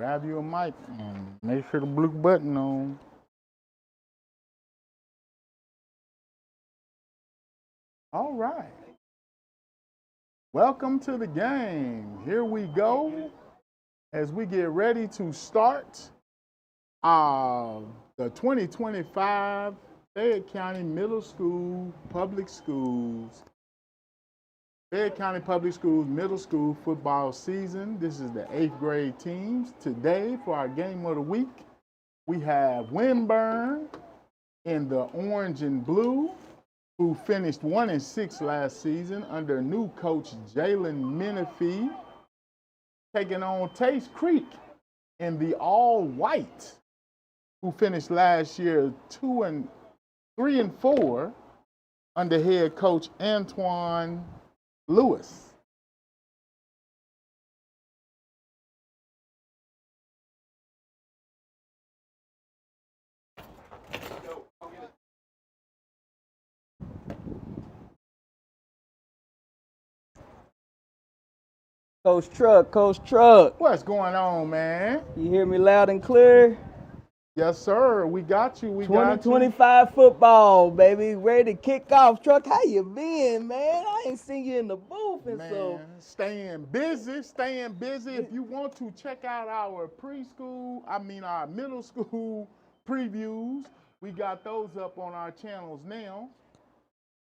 Grab you a mic and make sure the blue button on. All right. Welcome to the game. Here we go as we get ready to start the 2025 Fayette County Middle School Public Schools. Fayette County Public Schools Middle School football season. This is the 8th grade teams. Today, for our game of the week, we have Winburn in the orange and blue, who finished 1-6 last season under new coach Jalen Menifee, taking on Tates Creek in the all white, who finished last year 3-4 under head coach Antoine Lewis. Coach Truck. What's going on, man? You hear me loud and clear? Yes, sir. We got you. 2025 football, baby. Ready to kick off. Truck, how you been, man? I ain't seen you in the booth. And man, so staying busy. If you want to check out our our middle school previews, we got those up on our channels now.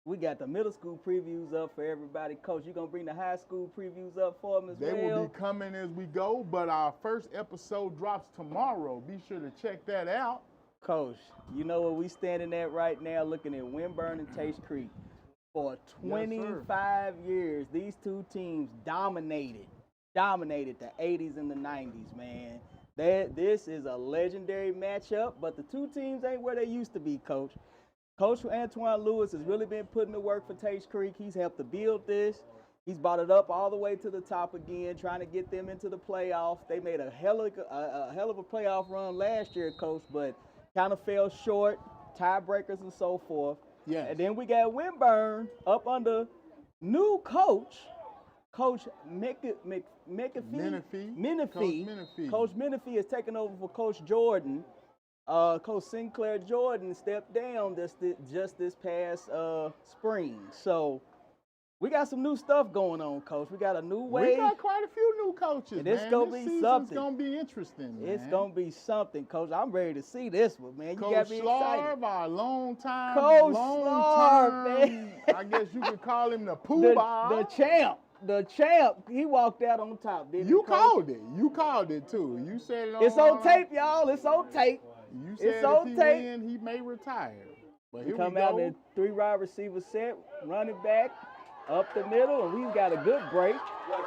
We got the middle school previews up for everybody. Coach, you going to bring the high school previews up for them as well? They will be coming as we go, but our first episode drops tomorrow. Be sure to check that out. Coach, you know where we standing at right now, looking at Winburn and Tates Creek. For 25 years, these two teams dominated the 80s and the 90s, man. This is a legendary matchup, but the two teams ain't where they used to be, Coach. Coach Antoine Lewis has really been putting the work for Tates Creek. He's helped to build this. He's brought it up all the way to the top again, trying to get them into the playoffs. They made a hell of a playoff run last year, Coach, but kind of fell short, tiebreakers and so forth. Yeah. And then we got Winburn up under new coach, Coach Menifee. Coach Menifee is taking over for Coach Jordan. Coach Sinclair Jordan stepped down just this past spring. So we got some new stuff going on, Coach. We got a new way. We got quite a few new coaches, and it's going to be something. It's going to be interesting, man. It's going to be something, Coach. I'm ready to see this one, man. You Coach got me Slarb, excited. our long time, man. I guess you could call him the Pooh-Bah. The champ, he walked out on top, didn't you he, Coach? called it. You called it, too. You said it on It's on tape, y'all. It's on tape. You said if he win, he may retire. But here we come go. out in a 3-wide receiver set, running back, up the middle, and he's got a good break.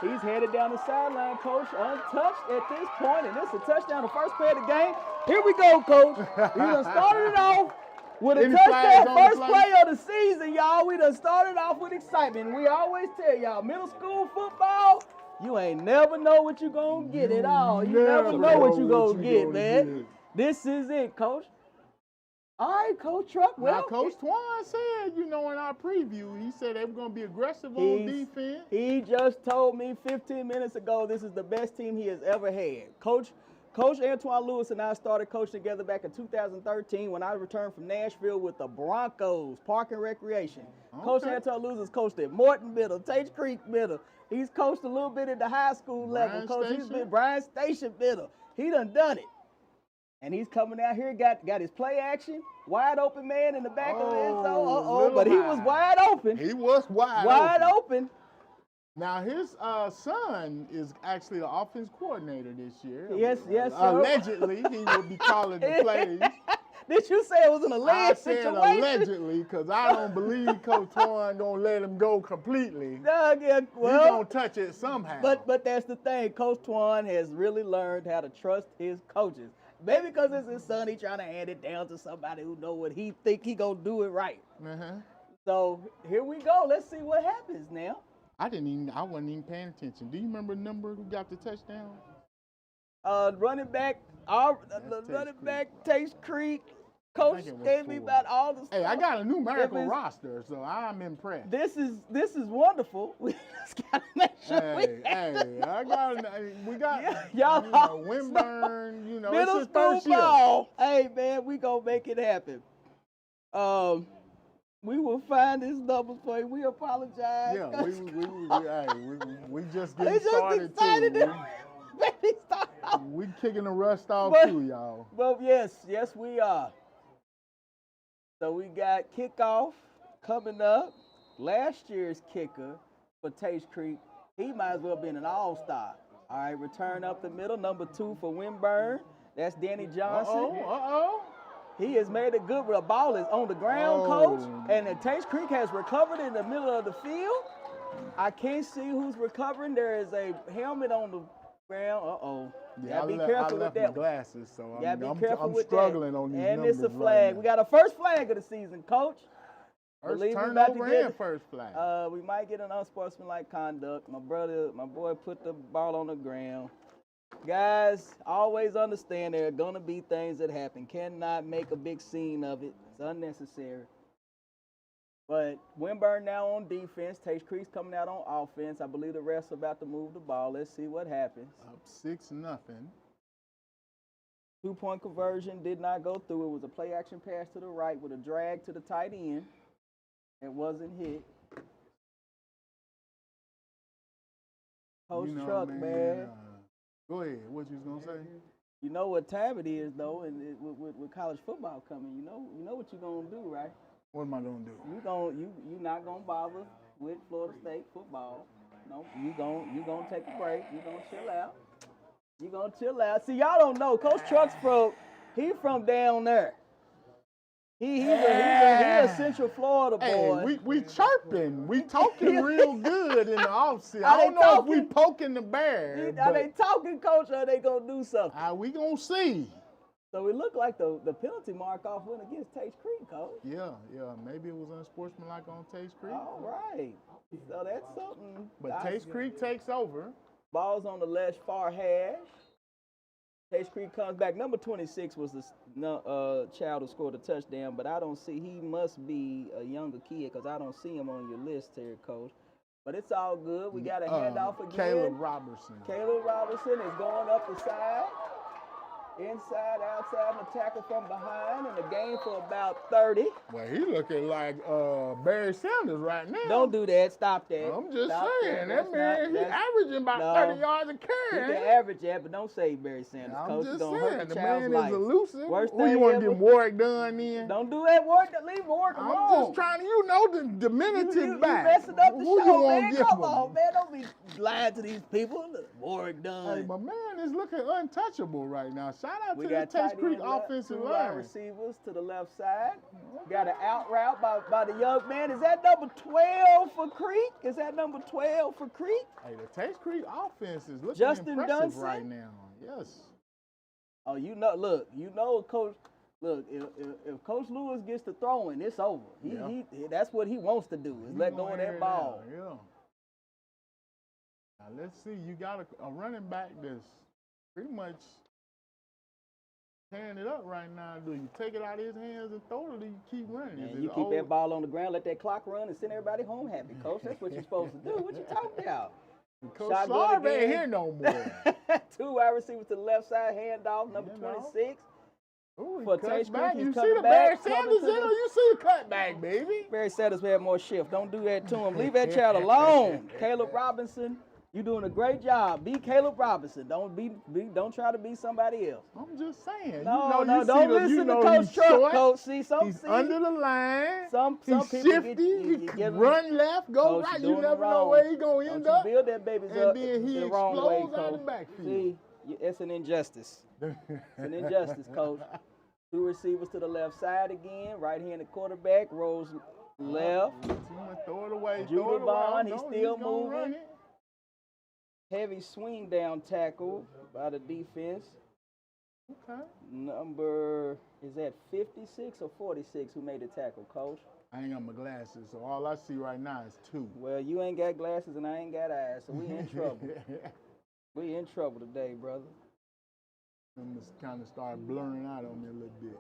He's headed down the sideline, Coach, untouched at this point, and it's a touchdown, the first play of the game. Here we go, Coach. We done started it off with a touchdown, first play of the season, y'all. We done started off with excitement. We always tell y'all, middle school football, you ain't never know what you gonna get at all. You never know what you gonna get, man. This is it, Coach. All right, Coach Truck. Well, now, Coach Twan said, in our preview, he said they were going to be aggressive on defense. He just told me 15 minutes ago this is the best team he has ever had. Coach Antoine Lewis and I started coaching together back in 2013 when I returned from Nashville with the Broncos, Park and Recreation. Okay. Coach Antoine Lewis has coached at Morton Middle, Tates Creek Middle. He's coached a little bit at the high school level. He's been Bryan Station Middle. He done it. And he's coming out here, got his play action, wide open man in the back of the end zone. But he was wide open. He was wide open. Now his son is actually the offense coordinator this year. Yes, sir. Allegedly, he will be calling the plays. Did you say it was an alleged situation? I said allegedly because I don't believe Coach Twan gonna let him go completely. Yeah, well, he's gonna touch it somehow. But that's the thing. Coach Twan has really learned how to trust his coaches. Maybe because it's his son, he trying to hand it down to somebody who know what he think he gonna do it right. So here we go. Let's see what happens now. I wasn't even paying attention. Do you remember the number who got the touchdown? Running back Tates Creek. Coach it was gave me 4. about all the stuff. Hey, I got a numerical If it's- roster, so I'm impressed. This is wonderful. We just gotta make sure We got y'all you know, Winburn, you know, middle it's his school first year. ball. Hey man, we gonna make it happen. We will find his numbers for you. We apologize. Yeah, we just They getting just started excited too. Baby, stop. We kicking the rust off But- too, y'all. But yes, we are. So we got kickoff coming up. Last year's kicker for Tates Creek, he might as well been an all-star. All right, return up the middle, number 2 for Winburn. That's Danny Johnson. He has made it good. The ball is on the ground, Coach, and the Tates Creek has recovered in the middle of the field. I can't see who's recovering. There is a helmet on the ground. Yeah, be careful with I left that my one. glasses, so Yeah, be careful I'm with struggling that. on these and numbers it's a right flag. now. We got a first flag of the season, Coach. First Believe we about to turnover get and first flag. We might get an unsportsmanlike conduct. My boy put the ball on the ground. Guys, always understand there are gonna be things that happen. Cannot make a big scene of it. It's unnecessary. But Winburn now on defense. Tates Creek's coming out on offense. I believe the refs are about to move the ball. Let's see what happens. Up 6-0. 2-point conversion did not go through. It was a play action pass to the right with a drag to the tight end. It wasn't hit. Coach Truck, man. Go ahead. What you was gonna say? You know what time it is, though, and with college football coming, you know what you're gonna do, right? What am I gonna do? You not gonna bother with Florida State football. No, you gonna take a break. You gonna chill out. You gonna chill out. See, y'all don't know. Coach Truck's from down there. He's a Central Florida boy. Hey, we chirping. We talking real good in the offseason. Are I don't they know if we talking? poking the bear. Are they talking, Coach, or are they gonna do something? We gonna see. So it looked like the penalty mark off went against Tates Creek, Coach. Yeah. Maybe it was unsportsmanlike on Tates Creek. All right. So that's something. But Tates Creek takes over. Ball's on the left far hash. Tates Creek comes back. Number 26 was the child who scored a touchdown, but I don't see. He must be a younger kid because I don't see him on your list here, Coach. But it's all good. We got a handoff again. Caleb Robertson. Caleb Robertson is going up the side. Inside, outside, and a tackle from behind, and a gain for about 30. Well, he looking like Barry Sanders right now. Don't do that. Stop that. I'm just Stop saying, That's that man, not- he averaging about no. 30 yards a You carry. can average that, but don't say Barry Sanders, I'm Coach. just It's gonna saying, hurt the the child's man life. is elusive. Worst Who you thing want to ever. get Warwick done then? Don't do that, Warwick. Leave Warwick alone. I'm just trying to, the diminutive you back. messing up the Who show, you want man. to give Come him? on, man. Don't be lying to these people. Warwick done. Hey, my man is looking untouchable right now. Shout out We to the got Tates tight Creek end offensive two wide line. receivers to the left side. Got an out route by the young man. Is that number 12 for Creek? Is that number 12 for Creek? Hey, the Tates Creek offense is looking Justin impressive Dunson? right now. Yes. Oh, Coach. Look, if Coach Lewis gets to throwing, it's over. That's what he wants to do, is let go of that ball. Yeah. Now let's see. You got a running back that's pretty much tearing it up right now. Do you take it out of his hands and throw it, or do you keep running? Man, you keep that ball on the ground, let that clock run, and send everybody home happy, Coach. That's what you're supposed to do. What you talking about? Coach Shotgun Slarb ain't again. here no more. Two wide receivers to the left side, handoff, number 26. Ooh, he For cuts Tates back. Creek, You he's see coming the back, Barry coming Sanders to in, the- or you see the cutback, baby? Barry Sanders had more shift. Don't do that to him. Leave that child alone. Caleb Robinson, you're doing a great job. Be Caleb Robinson. Don't try to be somebody else. I'm just saying. No, you don't see listen you to know Coach he's Truck, short, Coach. He's under the line. Some he's people shifty. you He give can him- run left, go Coach, right. you're You doing it never know wrong. where he's going to Don't end you up. build that baby's And up then he the wrong way, explodes out of Coach. the backfield. See, it's an injustice. It's an injustice, Coach. Two receivers to the left side again. Right-handed quarterback rolls left. He's gonna throw it away. Judah throw it away. Vaughn, No, he's still gonna run moving. it. Heavy swing down tackle by the defense. Okay. Number, is that 56 or 46 who made the tackle, Coach? I ain't got my glasses, so all I see right now is 2. Well, you ain't got glasses and I ain't got eyes, so we in trouble. We in trouble today, brother. Them just kind of start blurring out on me a little bit.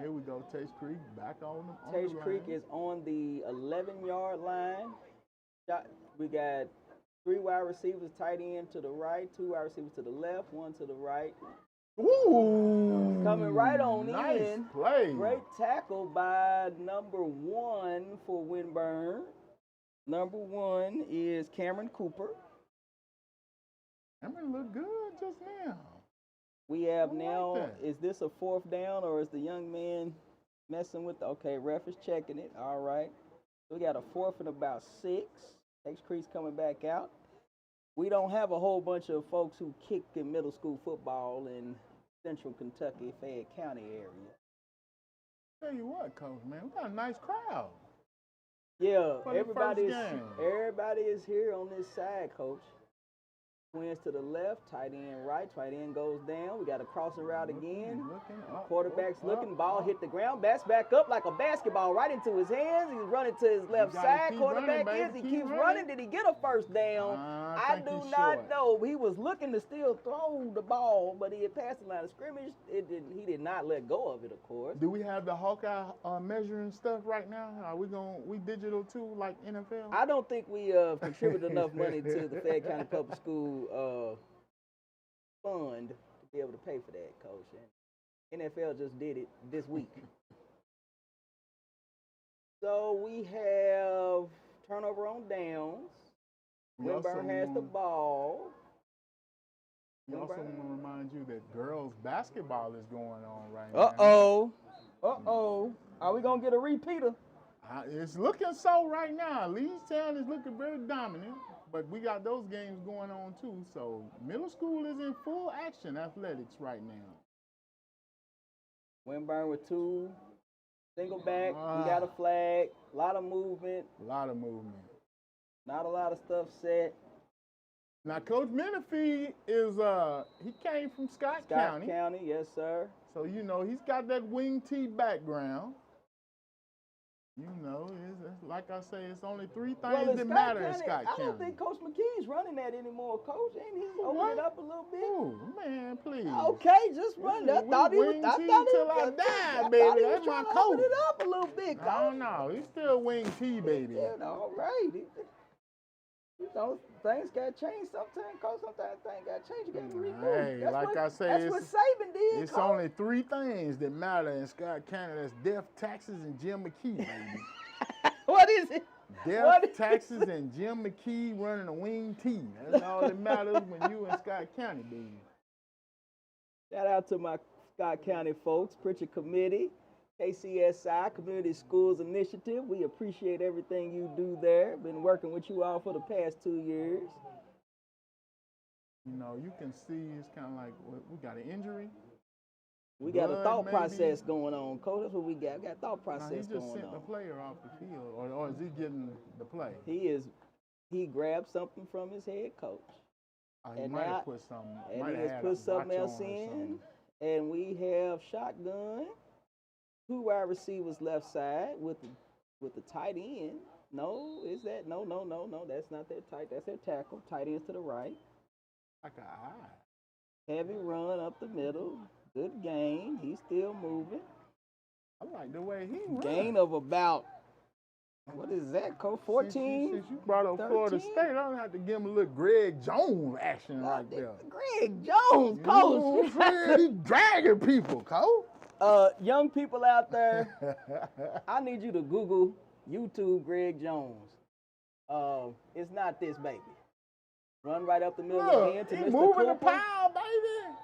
Here we go, Tates Creek back on the Tates line. Creek is on the 11-yard line. We got 3 wide receivers, tight end to the right, 2 wide receivers to the left, 1 to the right. Ooh, Coming right on nice in. play. Great tackle by number 1 for Winburn. Number 1 is Cameron Cooper. Cameron looked good just now. We have I like now, that. is this a 4th down or is the young man messing with okay, ref is checking it. All right. We got a 4th and about 6. Tates Creek's coming back out. We don't have a whole bunch of folks who kick in middle school football in central Kentucky, Fayette County area. Tell you what, Coach, man, we got a nice crowd. Yeah, For the everybody first is game. everybody is here on this side, Coach. Twins to the left, tight end right, tight end goes down. We got a crossing route again. Looking up, Quarterback's up, looking, up, ball up. hit the ground, bats back up like a basketball right into his hands. He's running to his left gotta side. keep Quarterback running, is, baby. he Keep keeps running. running. Did he get a first down? I think do he's not short. know. He was looking to still throw the ball, but he had passed the line of scrimmage. He did not let go of it, of course. Do we have the Hawkeye measuring stuff right now? Are we digital too, like NFL? I don't think we contributed enough money to the Fayette County Public School fund to be able to pay for that, Coach. And NFL just did it this week. So we have turnover on downs. Winburn has the ball. We also want to remind you that girls basketball is going on right now. Uh-oh. Are we going to get a repeater? It's looking so right now. Leestown is looking very dominant, but we got those games going on too. So middle school is in full action athletics right now. Winburn with 2, single back. We got a flag. A lot of movement. Not a lot of stuff set. Now, Coach Menifee is he came from Scott County. Scott County, yes, sir. So you know he's got that wing T background. You know, it's, like I say, it's only 3 things that matter in Scott County. I don't think Coach McKee's running that anymore, Coach. Ain't he opening it up a little bit? Oh, man, please. Okay, just run. I thought he was. I thought he till I die, baby. That's my coach. Open it up a little bit, Coach. Oh no, he's still wing T, baby. Yeah, all right. You know, things got changed sometimes, Coach. Sometimes things got changed. You got to renew. Hey, like I say, that's what Saban did, it's Coach. only 3 things that matter in Scott County. That's death, taxes, and Jim McKee, baby. What is it? Death, taxes, and Jim McKee running a wing T. That's all that matters when you in Scott County, baby. Shout out to my Scott County folks, Pritchard Committee, KCSI, Community Schools Initiative. We appreciate everything you do there. Been working with you all for the past 2 years. You know, you can see it's kind of like we got an injury. We got a thought process going on, Coach. That's what we got. We got a thought process going on. He just going sent on. the player off the field, or is he getting the play? He grabbed something from his head coach. He might have put something. And he has put something else in. And we have shotgun, 2 wide receivers left side with the tight end. No, is that? No. That's not their tight. That's their tackle. Tight ends to the right. Like an eye. Heavy run up the middle. Good gain. He's still moving. I like the way he runs. Gain of about, what is that, Coach? 14? Since you brought up 13? Florida State, I don't have to give him a little Greg Jones action right there. Greg Jones, Coach. You know he's dragging people, Coach. Young people out there, I need you to Google YouTube Greg Jones. It's not this, baby. Run right up the middle again to Mr. moving Cooper. the pile, baby.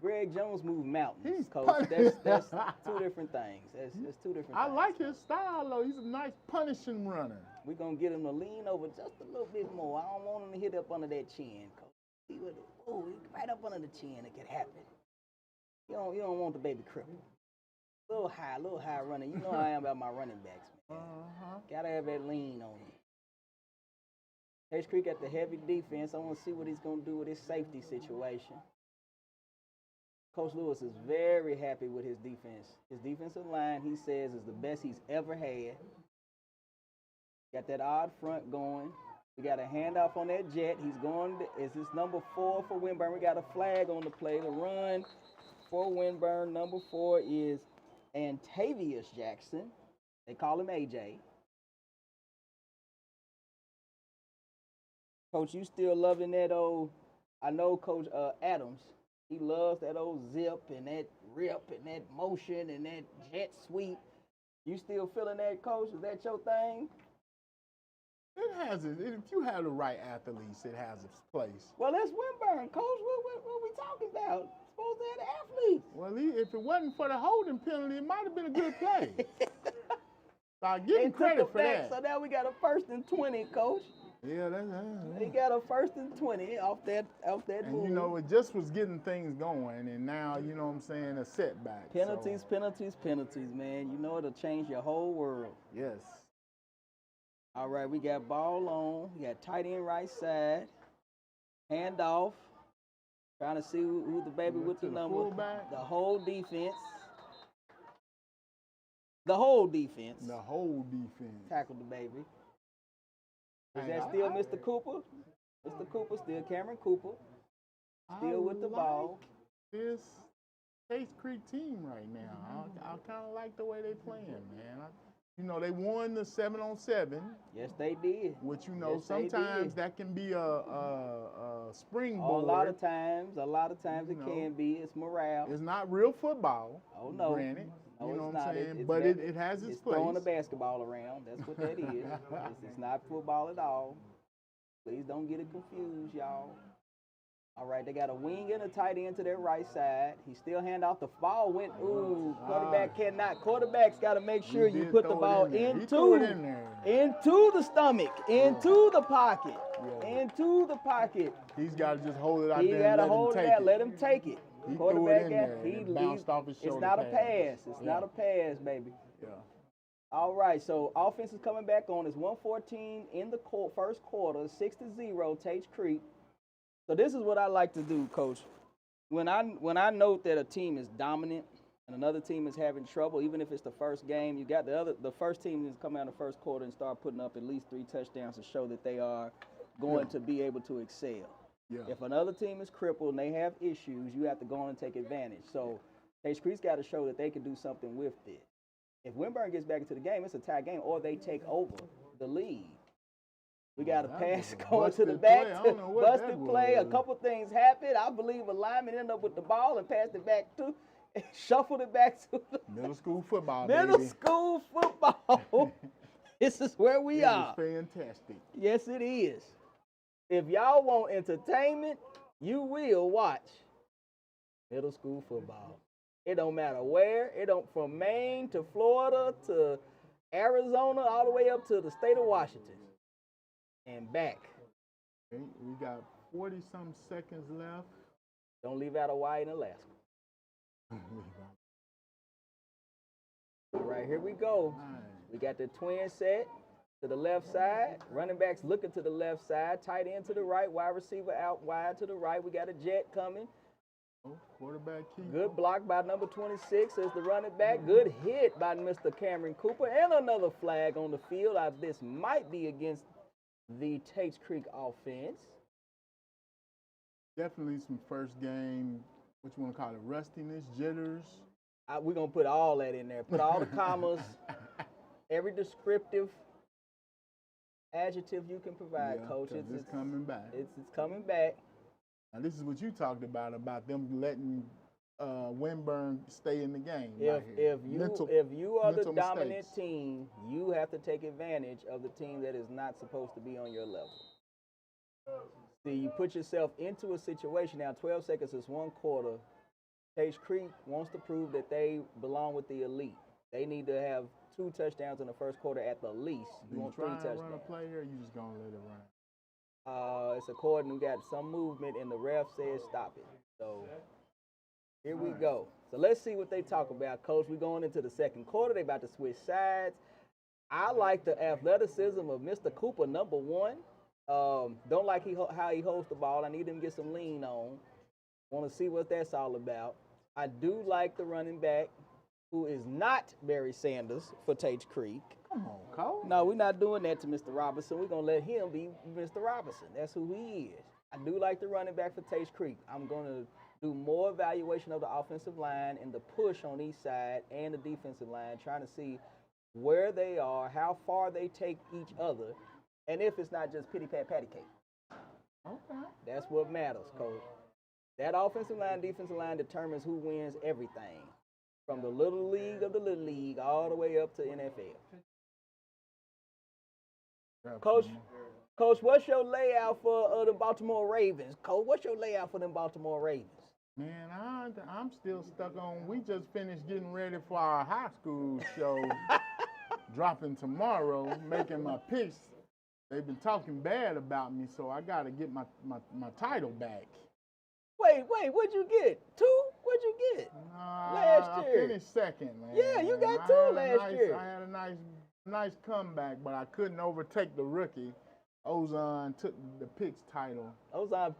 Greg Jones moved mountains, He's Coach. That's 2 different things. That's 2 different things. I like his style, though. He's a nice punishing runner. We're going to get him to lean over just a little bit more. I don't want him to hit up under that chin, Coach. See what right up under the chin, it could happen. You don't want the baby cripple. A little high running. You know how I am about my running backs, man. Gotta have that lean on you. Tates Creek got the heavy defense. I want to see what he's going to do with his safety situation. Coach Lewis is very happy with his defense. His defensive line, he says, is the best he's ever had. Got that odd front going. We got a handoff on that jet. He's going, is this number 4 for Winburn? We got a flag on the play. The run for Winburn. Number 4 is Antavius Jackson. They call him AJ. Coach, you still loving that old, I know Coach Adams, he loves that old zip and that rip and that motion and that jet sweep. You still feeling that, Coach? Is that your thing? It has it. If you have the right athletes, it has its place. Well, that's Winburn, Coach. What we talking about? Supposed to have the athletes. Well, if it wasn't for the holding penalty, it might have been a good play. So I give him credit for that. So now we got a 1st and 20, Coach. Yeah, that's They got a 1st and 20 off that and move. you know, it just was getting things going, and now, you know what I'm saying, a setback. Penalties, so. penalties, man. You know it'll change your whole world. Yes. All right, we got ball on. We got tight end right side. Handoff. Trying to see who the baby with the number. Fullback. The whole defense. The whole defense. The whole defense. Tackled the baby. Is Hey, that still Mr. Cooper? Mr. Cooper, still Cameron Cooper. Still with the ball. This Tates Creek team right now. I kind of like the way they playing, man. You know, they won the 7-on-7. Yes, they did. Which, you know, Yes, they sometimes did. that can be a springboard. A lot of times it know. can be. It's morale. It's not real football. Oh, no. Granted. No, you know it's what I'm not. saying? It's But better. it has its It's place. throwing a basketball around. That's what that is. It's not football at all. Please don't get it confused, y'all. All right, they got a wing and a tight end to their right side. He still hand off the ball. Quarterback cannot. Quarterback's got to make sure you put the ball into the stomach, into the pocket, into the pocket. He's got to just hold it out He there got and to hold it out. Let him take it. He Quarterback, threw it in there and it bounced off his shoulder. It's not a pass. It's Yeah. not a pass, baby. Yeah. All right, so offense is coming back on. It's 1:14 in the first quarter, 6-0, Tates Creek. So this is what I like to do, Coach. When I note that a team is dominant and another team is having trouble, even if it's the first game, you got the first team is coming out in the first quarter and start putting up at least 3 touchdowns to show that they are going to be able to excel. Yeah. If another team is crippled and they have issues, you have to go on and take advantage. So Tates Creek's got to show that they can do something with it. If Winburn gets back into the game, it's a tie game, or they take over the lead. We got a pass going to the back, busted play. A couple things happened. I believe a lineman ended up with the ball and passed it back to, shuffled it back to the middle school football. Middle baby. school football. This is where we are. It's fantastic. Yes, it is. If y'all want entertainment, you will watch middle school football. It don't matter where. It don't from Maine to Florida to Arizona, all the way up to the state of Washington and back. Okay, we got 40-some seconds left. Don't leave out Hawaii and Alaska. All right, here we go. We got the twin set to the left side. Running backs looking to the left side. Tight end to the right. Wide receiver out wide to the right. We got a jet coming. Quarterback keeper. Good block by number 26 as the running back. Good hit by Mr. Cameron Cooper. And another flag on the field. This might be against the Tates Creek offense. Definitely some first game, what you want to call it, rustiness, jitters. We're going to put all that in there. Put all the commas, every descriptive adjective you can provide, Coach. It's coming back. It's coming back. Now, this is what you talked about them letting Winburn stay in the game. If you are the dominant mistakes. team, you have to take advantage of the team that is not supposed to be on your level. See, you put yourself into a situation now. 12 seconds is 1 quarter. Tates Creek wants to prove that they belong with the elite. They need to have 2 touchdowns in the first quarter at the least. You want 3 touchdowns. Run a play here, you just gonna let it run. It's according. We got some movement, and the ref says stop it. So here we go. So let's see what they talk about, Coach. We're going into the second quarter. They about to switch sides. I like the athleticism of Mr. Cooper, number 1. Don't like how he holds the ball. I need him to get some lean on. Want to see what that's all about. I do like the running back, who is not Barry Sanders for Tates Creek. Come on, Cole. No, we're not doing that to Mr. Robinson. We're going to let him be Mr. Robinson. That's who he is. I do like the running back for Tates Creek. I'm going to do more evaluation of the offensive line and the push on each side and the defensive line, trying to see where they are, how far they take each other, and if it's not just patty cake. Okay. That's what matters, Coach. That offensive line, defensive line determines who wins everything, from the little league of the little league all the way up to NFL. Coach, what's your layout for the Baltimore Ravens? Coach, what's your layout for them Baltimore Ravens? Man, I'm still stuck on. We just finished getting ready for our high school show, dropping tomorrow, making my picks. They've been talking bad about me, so I got to get my title back. Wait, what'd you get? 2? What'd you get? Last year. I finished second, man. Yeah, you got 2 last year. I had a nice comeback, but I couldn't overtake the rookie. Ozon took the picks title. Ozon.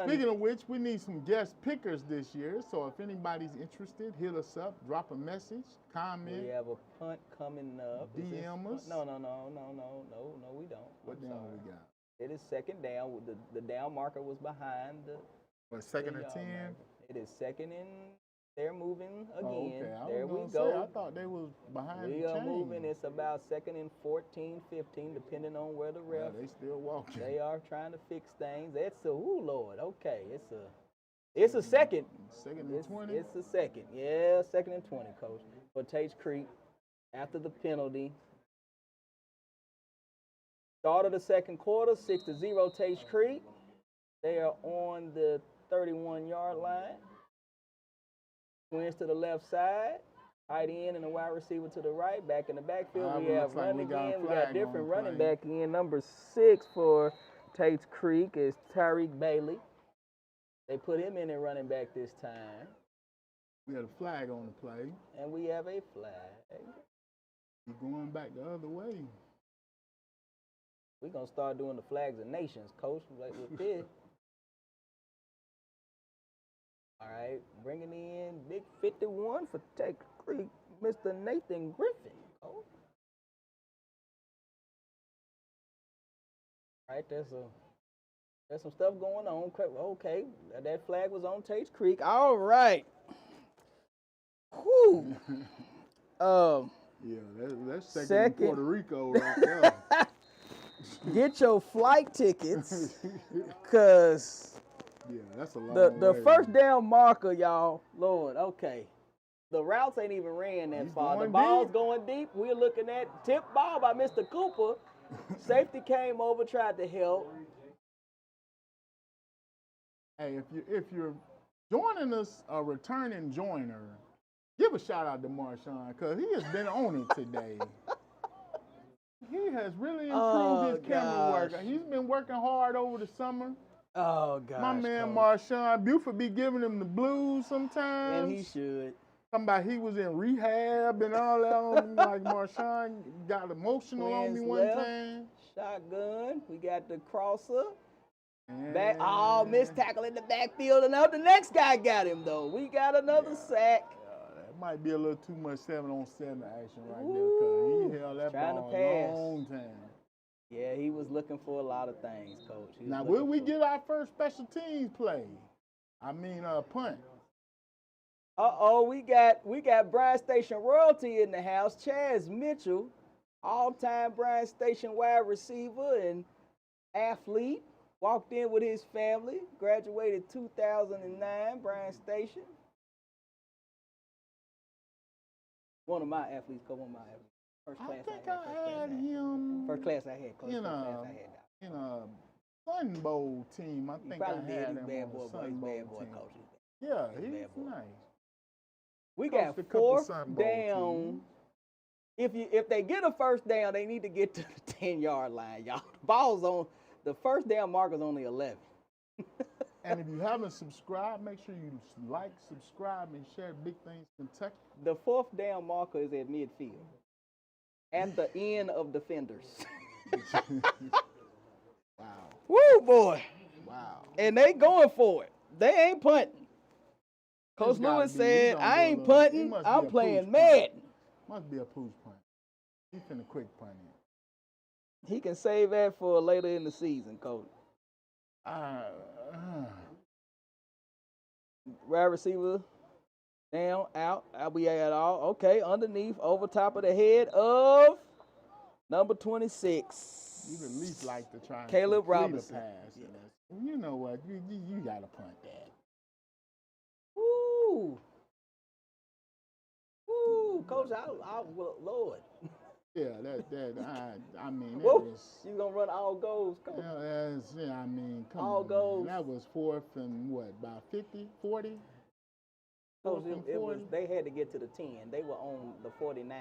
Speaking of which, we need some guest pickers this year. So if anybody's interested, hit us up, drop a message, comment. We have a punt coming up. DM us. No, we don't. What down we got? It is second down. The down marker was behind the. What, second and 10? It is second and they're moving again. Oh, okay. There we go. I thought they was behind the We are chain. moving. It's about second and 14, 15, depending on where the ref. Yeah, they still walking. They are trying to fix things. It's a Lord. Okay, it's a second. Second and 20. It's a second. Yeah, second and 20, Coach. For Tates Creek, after the penalty. Start of the second quarter, 6-0 Tates Creek. They are on the 31-yard line. Twins to the left side, tight end and a wide receiver to the right. Back in the backfield, we have running again. We got different running back in. Number 6 for Tates Creek is Tyreek Bailey. They put him in at running back this time. We had a flag on the play. And we have a flag. You're going back the other way. We're going to start doing the flags of nations, Coach, like with this. All right, bringing in big 51 for Tates Creek, Mr. Nathan Griffin. Oh. All right, there's some stuff going on. Okay, that flag was on Tates Creek. All right. Whew. Yeah, that's second in Puerto Rico right there. Get your flight tickets, because yeah, that's a long the way. first down marker, y'all, Lord, okay. The routes ain't even ran that far. The ball's going deep. We're looking at tip ball by Mr. Cooper. Safety came over, tried to help. Hey, if you're joining us, a returning joiner, give a shout out to Marshawn, because he has been on it today. He has really improved his camera work. He's been working hard over the summer. Oh, gosh. My man Marshawn Buford be giving him the blues sometimes. And he should. Talking about he was in rehab and all that. Like Marshawn got emotional on me one time. Shotgun. We got the crosser. And Back. Oh, missed tackle in the backfield. And the next guy got him, though. We got another sack. That might be a little too much 7-on-7 action right there, because he held that ball a long time. Yeah, he was looking for a lot of things, Coach. Now, will we get our first special teams play? I mean, punt. Uh-oh, we got Bryan Station royalty in the house. Chaz Mitchell, all-time Bryan Station wide receiver and athlete, walked in with his family, graduated 2009, Bryan Station. One of my athletes, Coach, First class I think I had him. First class I had, Coach. In a Sun Bowl team. I think I had him bad on boy, the Sun Bowl bad boy, team. Coach. Yeah, he's nice. We got fourth down. If they get a first down, they need to get to the 10-yard line, y'all. The ball's on. The first down marker's only 11. And if you haven't subscribed, make sure you like, subscribe, and share Big Things Kentucky. The fourth down marker is at midfield, at the end of defenders. Wow. Woo, boy. Wow. And they going for it. They ain't punting. Coach Lewis said, I ain't punting. I'm playing Madden. Must be a pooch punt. He finna quick punt it. He can save that for later in the season, Coach. Uh, Wide receiver, down, out. We at all. Okay, underneath, over top of the head of number 26. you'd at least like to try and Caleb complete Robinson. a pass. Yeah. You know what? You got to punt that. Woo! Woo! Coach, Lord. Yeah, I mean, that Woo! was. You gonna run all goals, Coach. Yeah, I mean, come All on. goals. Man. That was 4th and what, about 50, 40? Coach, 4th and it 40? was, they had to get to the 10. They were on the 49.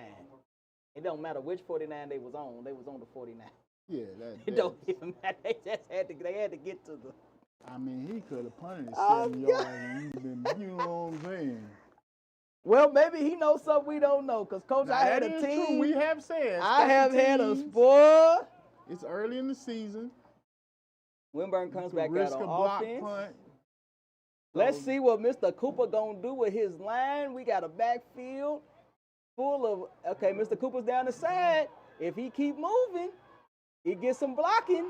It don't matter which 49 they was on the 49. Yeah, It don't even matter. They had to get to the. I mean, he could have punted it Oh, 7 yards and you've been, you know what I'm saying? Well, maybe he knows something we don't know, because, Coach, Now, I had that a is team. true. We have said. I have special had a teams. boy. It's early in the season. Winburn comes back Risk out a on block offense. punt. Let's see what Mr. Cooper gonna do with his line. We got a backfield full of, okay, Mr. Cooper's down the side. If he keep moving, he gets some blocking,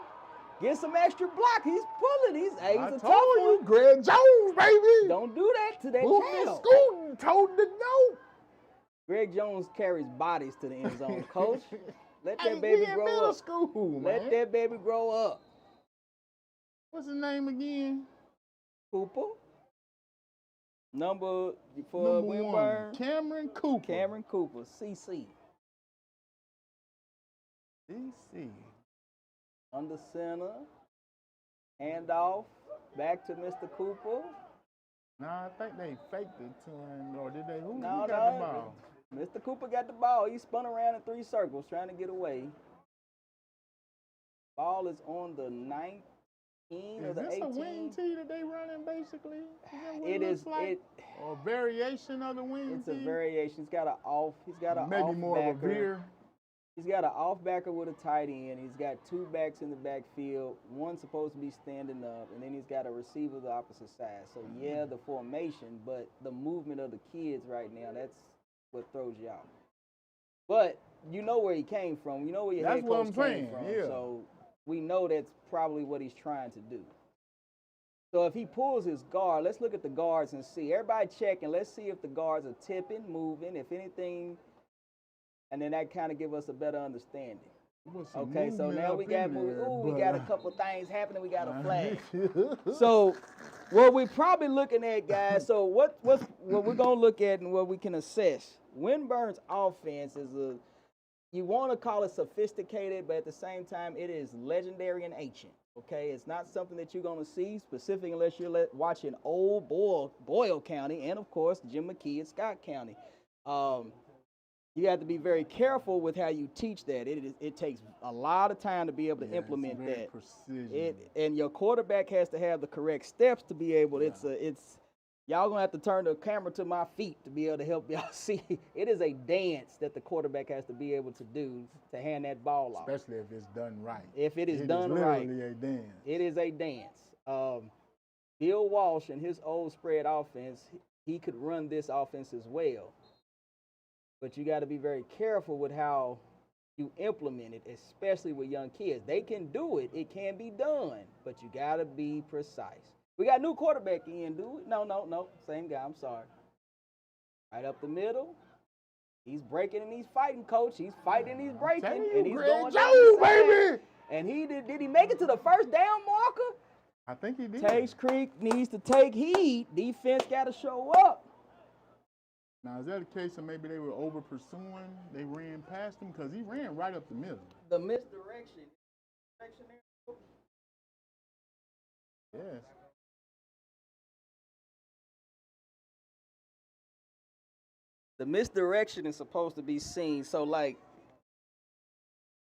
get some extra block. He's pulling. He's I a told tough you, one. Greg Jones, baby. Don't do that to that Moving, child. scooting, told the goat. Greg Jones carries bodies to the end zone, Coach. Let Hey, that baby we in grow middle up. school, man. Let that baby grow up. What's his name again? Cooper. Number for Number Winburn. 1, Cameron Cooper. Cameron Cooper, CC. DC. Under center. Handoff. Back to Mr. Cooper. Nah, I think they faked it to him, or did they? Who No, got the ball? Mr. Cooper got the ball. He spun around in 3 circles trying to get away. Ball is on the 19 or Is the this 18. a wing tee that they running, basically? That what It looks is. like? Or variation of the wing It's tee? a variation. He's got an off. He's got an Maybe off more backer. of a veer. He's got an off backer with a tight end. He's got 2 backs in the backfield. One supposed to be standing up, and then he's got a receiver the opposite side. So yeah, the formation, but the movement of the kids right now—that's what throws you off. But you know where he came from. You know where your That's head what coach I'm came saying, from. yeah. So we know that's probably what he's trying to do. So if he pulls his guard, let's look at the guards and see. Everybody check, and let's see if the guards are tipping, moving, if anything. And then that kind of give us a better understanding. Okay, so now we got we got a couple things happening. We got a flag. So what we're probably looking at, guys. So what we're gonna look at and what we can assess. Winburn's offense is you want to call it sophisticated, but at the same time, it is legendary and ancient. Okay, it's not something that you're gonna see specific unless you're watching old Boyle County and of course Jim McKee and Scott County. You have to be very careful with how you teach that. It takes a lot of time to be able to implement it's very that. Precision. And your quarterback has to have the correct steps to be able. Yeah. It's y'all gonna have to turn the camera to my feet to be able to help y'all see. It is a dance that the quarterback has to be able to do to hand that ball off. Especially if it's done right. If it is done right. right, It is literally a dance. it is a dance. Bill Walsh and his old spread offense, he could run this offense as well. But you got to be very careful with how you implement it, especially with young kids. They can do it. It can be done, but you got to be precise. We got a new quarterback in, do we? No. Same guy. I'm sorry. Right up the middle. He's breaking and he's fighting, Coach. He's fighting and he's breaking. And he's going down the side. Baby! And he did he make it to the first down marker? I think he did. Tates Creek needs to take heed. Defense got to show up. Now, is that a case of maybe they were over pursuing? They ran past him because he ran right up the middle. The misdirection. Yes. The misdirection is supposed to be seen. So, like,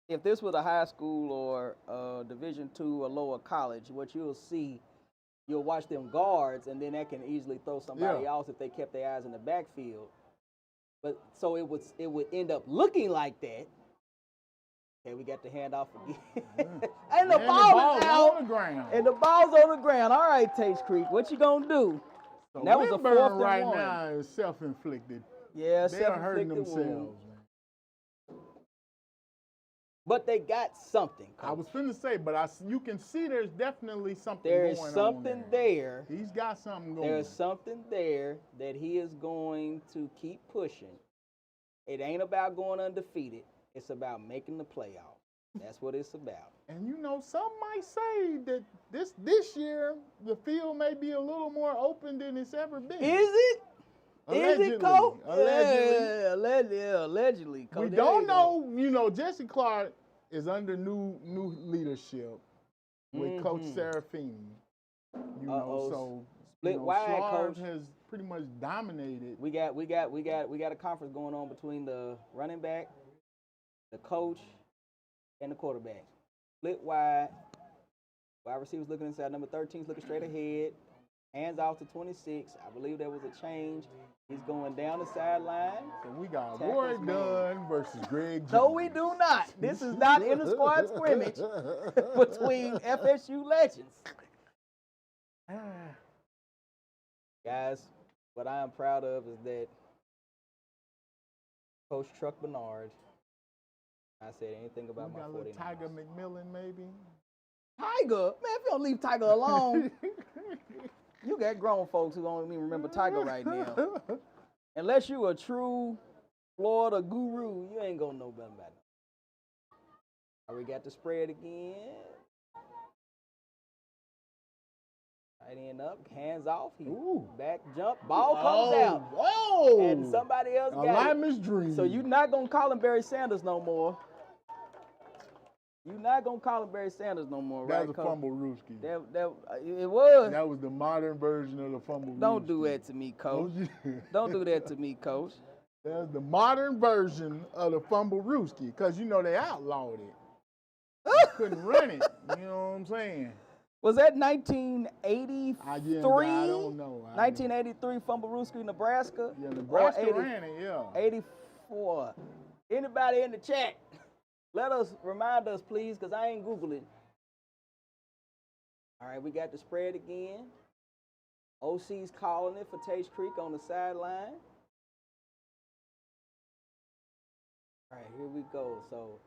if this was a high school or Division II or lower college, what you'll see, you'll watch them guards, and then that can easily throw somebody else if they kept their eyes in the backfield. But so it would end up looking like that. Okay, we got the handoff again. And the ball is out. On the ground. And the ball's on the ground. All right, Tates Creek, what you gonna do? So that was a Winburn 4th and right 1. now is self-inflicted. Yeah, They are hurting self-inflicted themselves, wound. man. But they got something. I was Coach. finna say, but you can see there's definitely something There is going something on there. He's got something going. There's something there that he is going to keep pushing. It ain't about going undefeated. It's about making the playoffs. That's what it's about. And you know, some might say that this year the field may be a little more open than it's ever been. Is it? Allegedly. Is it, Coach? Allegedly. Yeah, allegedly, Coach. We don't know. You know, Jesse Clark is under new leadership with Coach Serafini. You know, so split wide, Florida Coach has pretty much dominated. We got a conference going on between the running back, the coach, and the quarterback. Split wide. Wide receivers looking inside. Number 13 is looking straight ahead. Hands off to 26. I believe there was a change. He's going down the sideline. So we got Roy Dunn versus Greg Jones. No, we do not. This is not in the squad scrimmage between FSU legends. Guys, what I am proud of is that Coach Truck Bernard, I said anything about my 49ers. Tiger McMillan, maybe? Tiger? Man, if you don't leave Tiger alone, you got grown folks who don't even remember Tiger right now. Unless you a true Florida guru, you ain't gonna know nothing about it. All right, we got the spread again. Tight end up, hands off. He back jump, ball comes out. Whoa! And somebody else got it. Dream. So you're not gonna call him Barry Sanders no more. You're not gonna call him Barry Sanders no more, right? That was a fumble rooski. It was. That was the modern version of the fumble. Don't do that to me, Coach. Don't do that to me, Coach. That's the modern version of the fumble rooski, because you know they outlawed it. You couldn't run it. You know what I'm saying? Was that 1983? I don't know. 1983 fumble rooski, Nebraska? Yeah, Nebraska ran it, yeah. 84. Anybody in the chat? Remind us, please, because I ain't Googling. All right, we got the spread again. OC's calling it for Tates Creek on the sideline. All right, here we go. So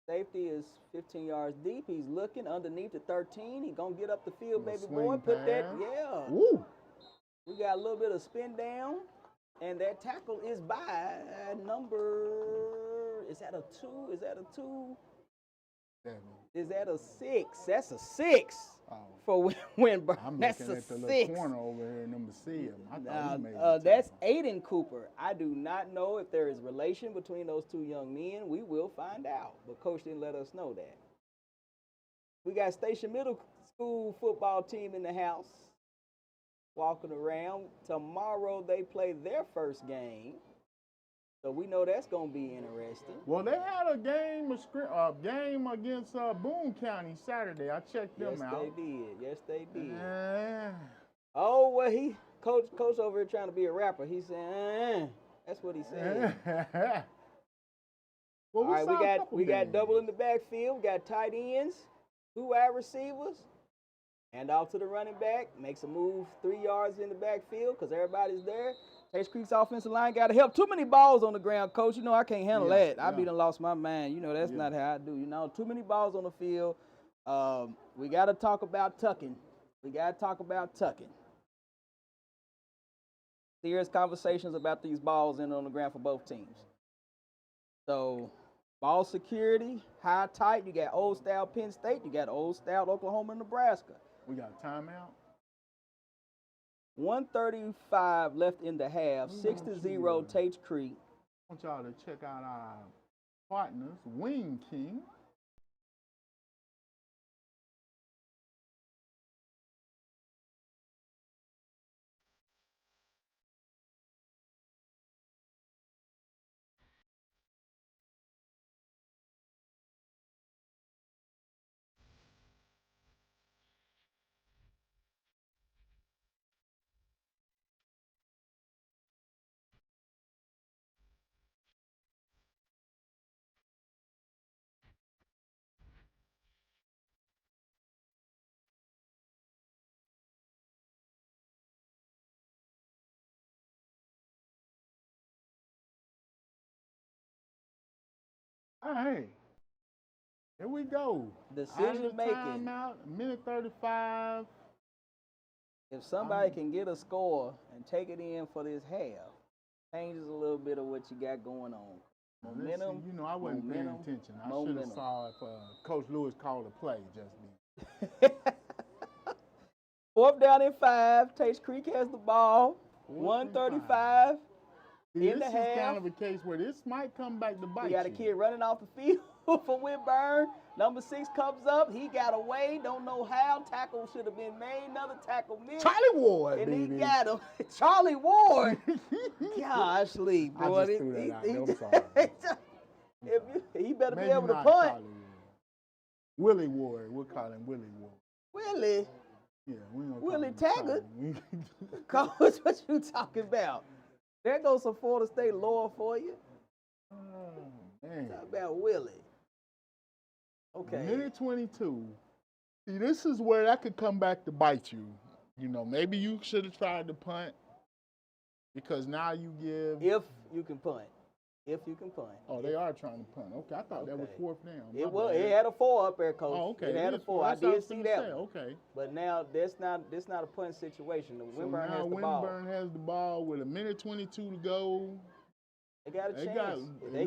safety is 15 yards deep. He's looking underneath the 13. He's going to get up the field, baby boy. Put that, yeah. Woo. We got a little bit of spin down, and that tackle is by number, is that a 2? Is that a 2? 7. Is that a 6? That's a 6 for Winburn. I'm That's looking a at the 6. little corner over here, number 7. That's Aiden Cooper. I do not know if there is relation between those two young men. We will find out, but Coach didn't let us know that. We got Station Middle School football team in the house, walking around. Tomorrow they play their first game. So we know that's going to be interesting. Well, they had a game against Boone County Saturday. I checked them out. Yes, they did. Yeah. Oh, well, Coach over here trying to be a rapper. He said, that's what he said. Well, all right, we got double in the backfield. We got tight ends, 2 wide receivers. Hand off to the running back. Makes a move 3 yards in the backfield because everybody's there. Tates Creek's offensive line got to help. Too many balls on the ground, Coach. You know I can't handle that. I done lost my mind. You know that's not how I do. You know, too many balls on the field. We got to talk about tucking. Serious conversations about these balls in on the ground for both teams. So, ball security, high tight. You got old style Penn State. You got old style Oklahoma and Nebraska. We got a timeout. 1:35 left in the half. 6-0 Tates Creek. I want y'all to check out our partners, Wing King. Hey. Here we go. Decision making. Timeout, minute 35. If somebody can get a score and take it in for this half, changes a little bit of what you got going on. Momentum. See, I wasn't paying attention. I should have saw if Coach Lewis called a play just then. 4th down and 5. Tates Creek has the ball. 1:35 in the half. This is kind of a case where this might come back to bite you. You got a kid running off the field for Winburn. Number 6 comes up. He got away. Don't know how. Tackle should have been made. Another tackle missed. Charlie Ward, and baby. He got him. Charlie Ward. Gosh, Lee, boy. I just threw that out. I'm sorry. He better be able to punt. Willie Ward. We'll call him Willie Ward. Willie? Yeah, we don't Willie Taggart? Coach, what you talking about? There goes some Florida State lore for you. Oh, man. Talk about Willie. Okay. Minute 22. See, this is where that could come back to bite you. Maybe you should have tried to punt because now you give. If you can punt. If you can punt. Oh, they are trying to punt. Okay, I thought that was 4th down. It had a 4 up there, Coach. Oh, okay. It had a 4. I did see that one. Okay. But now this not a punt situation. Winburn has the ball. Winburn has the ball with a minute 22 to go. They got a chance. They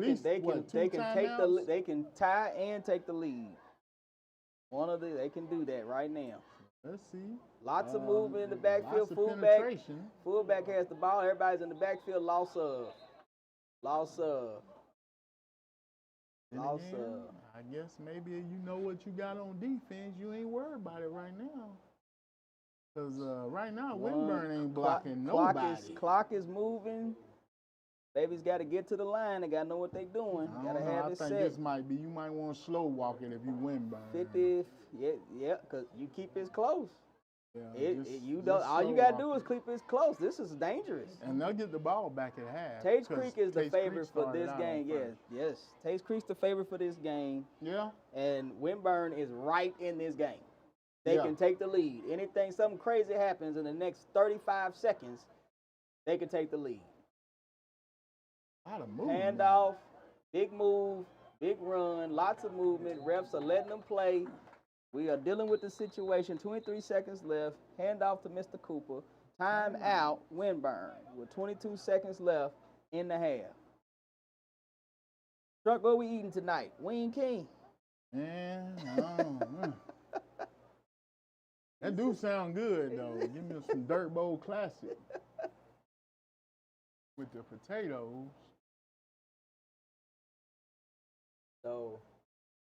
can tie and take the lead. They can do that right now. Let's see. Lots of movement in the backfield. Fullback has the ball. Everybody's in the backfield. Loss of. I guess maybe you know what you got on defense. You ain't worried about it right now. Because right now, Winburn ain't blocking nobody. Clock is moving. Baby's got to get to the line. They got to know what they're doing. Got to have it set. I think this might be, you might want to slow walk it if you Winburn. 50, yeah, because you keep it close. Yeah, all you got to do is keep it close. This is dangerous. And they'll get the ball back at half. Tates Creek is the favorite for this game. Yes. Tates Creek's the favorite for this game. Yeah. And Winburn is right in this game. They can take the lead. Something crazy happens in the next 35 seconds, they can take the lead. Handoff, big move, big run, lots of movement. Refs are letting them play. We are dealing with the situation. 23 seconds left. Handoff to Mr. Cooper. Time out, Winburn, with 22 seconds left in the half. Truck, what we eating tonight? Wing King. Man, I don't know. That do sound good, though. Give me some Dirt Bowl Classic. With the potatoes. So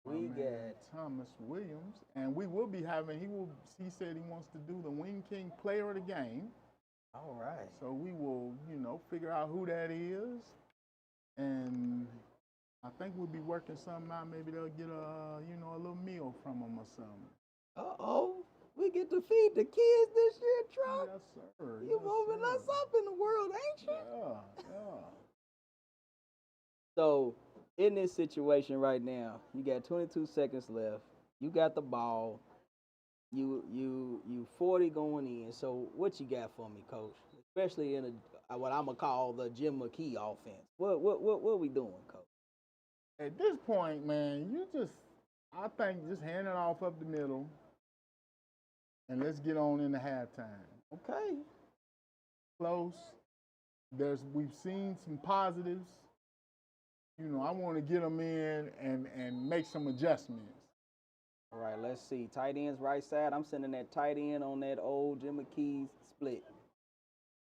we got Thomas Williams, and we will be having. He said he wants to do the Wing King Player of the Game. All right. So we will, figure out who that is, and I think we'll be working something out. Maybe they'll get a little meal from them or something. We get to feed the kids this year, Truck. Yes, sir. You moving us up in the world, ain't you? Yeah. So, in this situation right now, you got 22 seconds left. You got the ball. You 40 going in. So, what you got for me, Coach? Especially in what I'm gonna call the Jim McKee offense. What we doing, Coach? At this point, man, I think just hand it off up the middle. And let's get on into halftime. Okay. Close. We've seen some positives. I want to get them in and make some adjustments. All right, let's see. Tight end's right side. I'm sending that tight end on that old Jim McKee's split.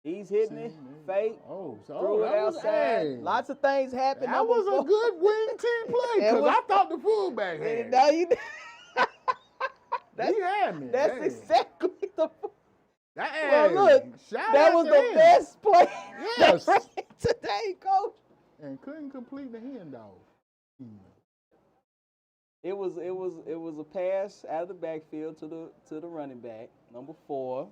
He's hitting it, fake, threw it outside. Lots of things happened. That was a good wing team play because I thought the fullback had it. Now you He had me. That's exactly the. Well, look, that was the best play today, Coach. And couldn't complete the handoff. It was a pass out of the backfield to the running back, number 4.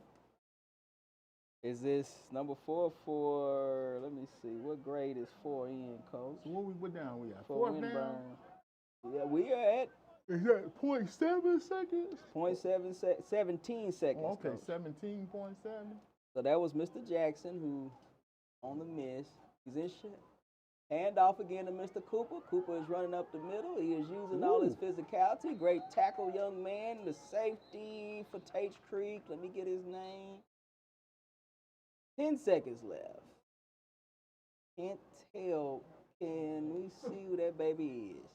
Is this number 4 for? Let me see. What grade is 4 in, Coach? So what down we at? For Winburn. Yeah, we are at. Is that 0.7 seconds? 17 seconds. Oh, okay, Coach. 17.7. So that was Mr. Jackson who, on the miss, he's in Hand off again to Mr. Cooper. Cooper is running up the middle. He is using all his physicality. Great tackle, young man. The safety for Tates Creek. Let me get his name. 10 seconds left. Can't tell. Can we see who that baby is?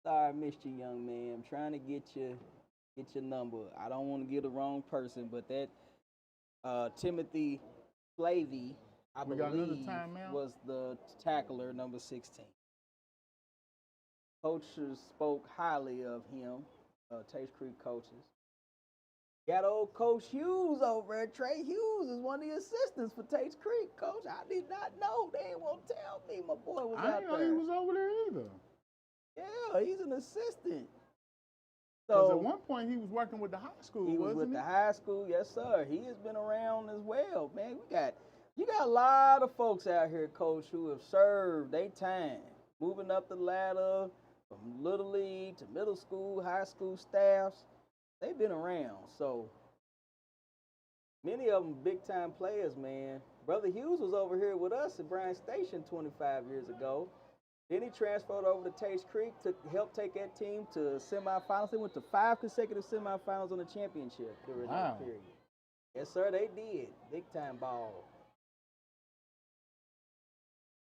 Sorry, I missed you, young man. I'm trying to get your number. I don't want to give the wrong person, but that Timothy Flavey, I believe, was the tackler, number 16. Coaches spoke highly of him, Taste Creek coaches. Got old Coach Hughes over there. Trey Hughes is one of the assistants for Taste Creek, Coach. I did not know. They ain't want to tell me my boy was out there. I didn't know he was over there either. Yeah, he's an assistant. Because at one point he was working with the high school, he was wasn't with he? the high school, yes, sir. He has been around as well, man. You got a lot of folks out here, Coach, who have served their time, moving up the ladder from little league to middle school, high school staffs. They've been around, so many of them big-time players, man. Brother Hughes was over here with us at Bryan Station 25 years ago. Then he transferred over to Tates Creek to help take that team to semifinals. They went to 5 consecutive semifinals on the championship during that period. Yes, sir, they did. Big-time ball.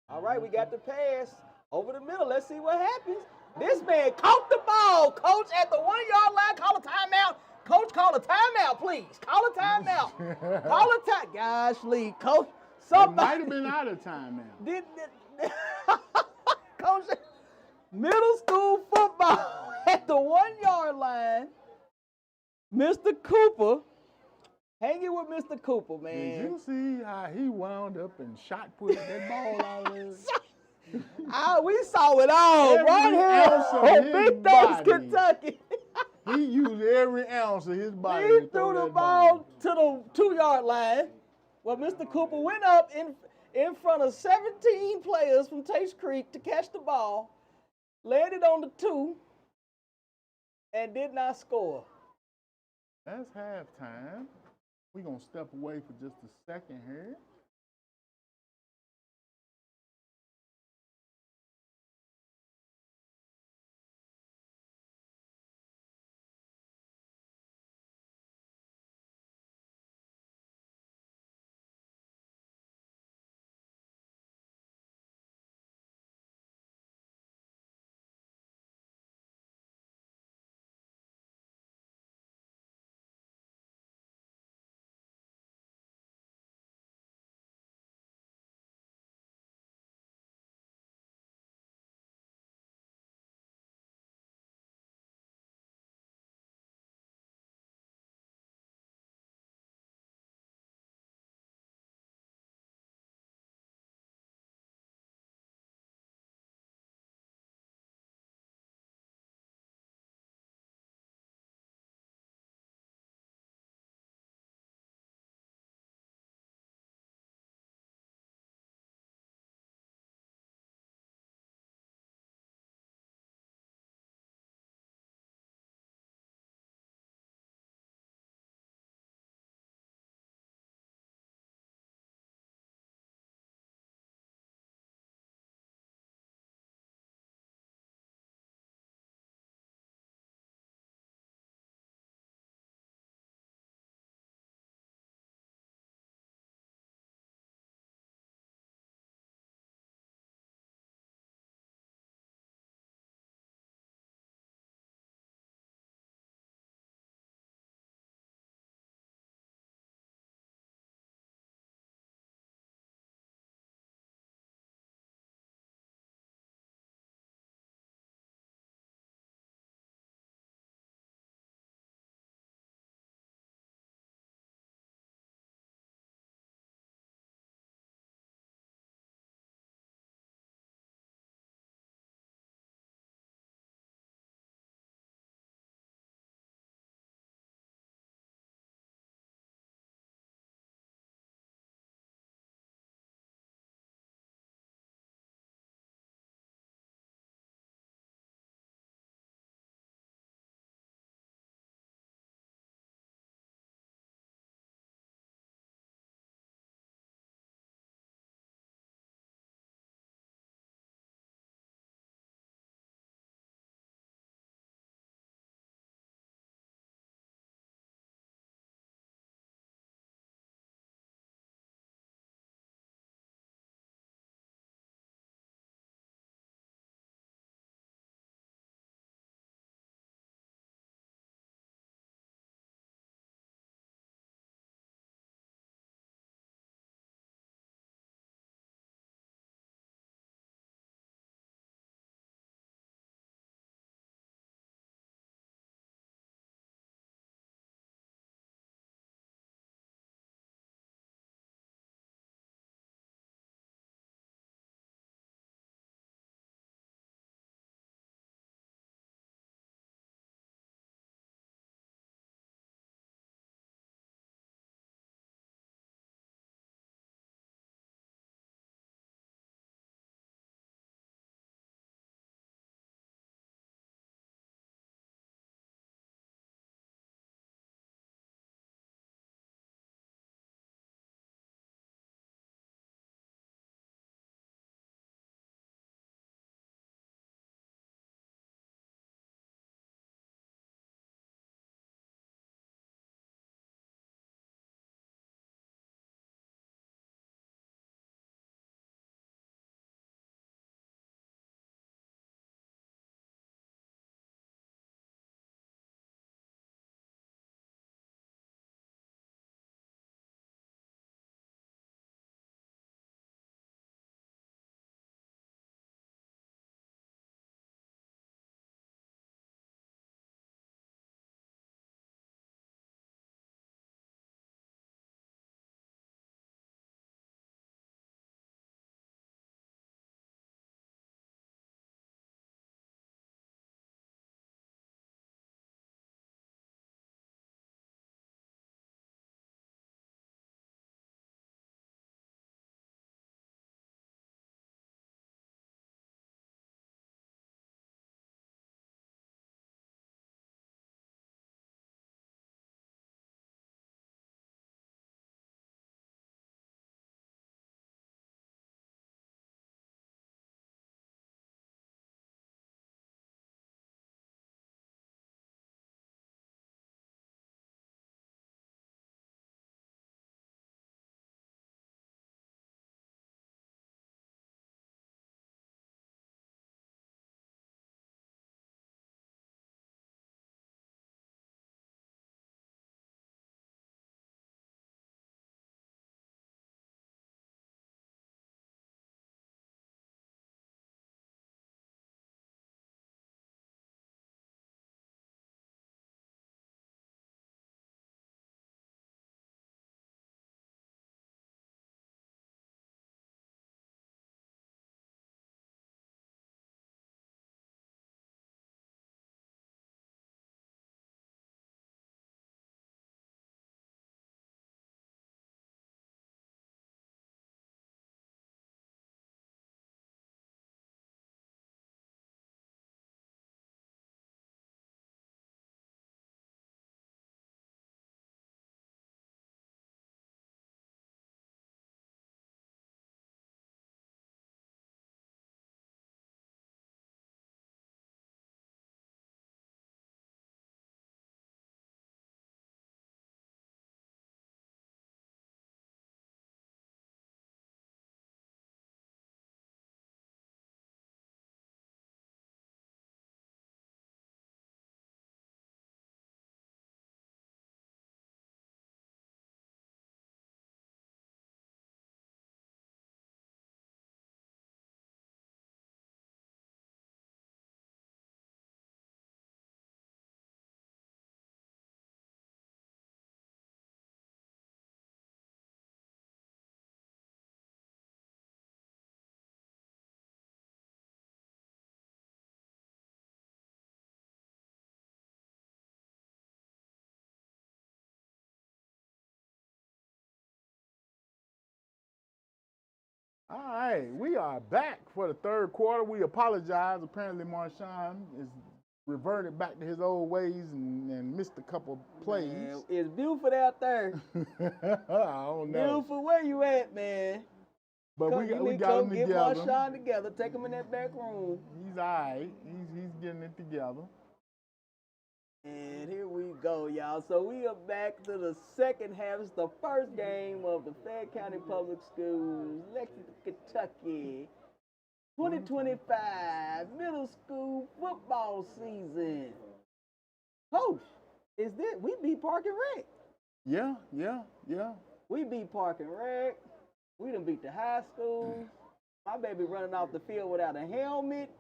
All right, we got the pass over the middle. Let's see what happens. This man caught the ball, Coach, at the 1-yard line. Call a timeout. Coach, call a timeout, please. Call a timeout. Call a timeout. Gosh, Lee, Coach. Somebody might have been out of timeout. Coach, middle school football at the 1-yard line. Mr. Cooper, hanging with Mr. Cooper, man. Did you see how he wound up and shot put that ball out there? We saw it all right here on Big Tates, Kentucky. He used every ounce of his body. He threw the ball to the 2-yard line. Well, Mr. Cooper went up in front of 17 players from Tates Creek to catch the ball, landed on the 2, and did not score. That's halftime. We're going to step away for just a second here. All right, we are back for the third quarter. We apologize. Apparently, Marshawn is reverted back to his old ways and missed a couple plays. Man, it's beautiful out there. I don't know. Beautiful. Where you at, man? But we got him get together. Marshawn together. Take him in that back room. He's all right. He's getting it together. And here we go, y'all. So we are back to the second half. It's the first game of the Fayette County Public Schools, Lexington, Kentucky, 2025 middle school football season. Coach, we beat Park and Rec. Yeah. We beat Park and Rec. We done beat the high school. My baby running off the field without a helmet.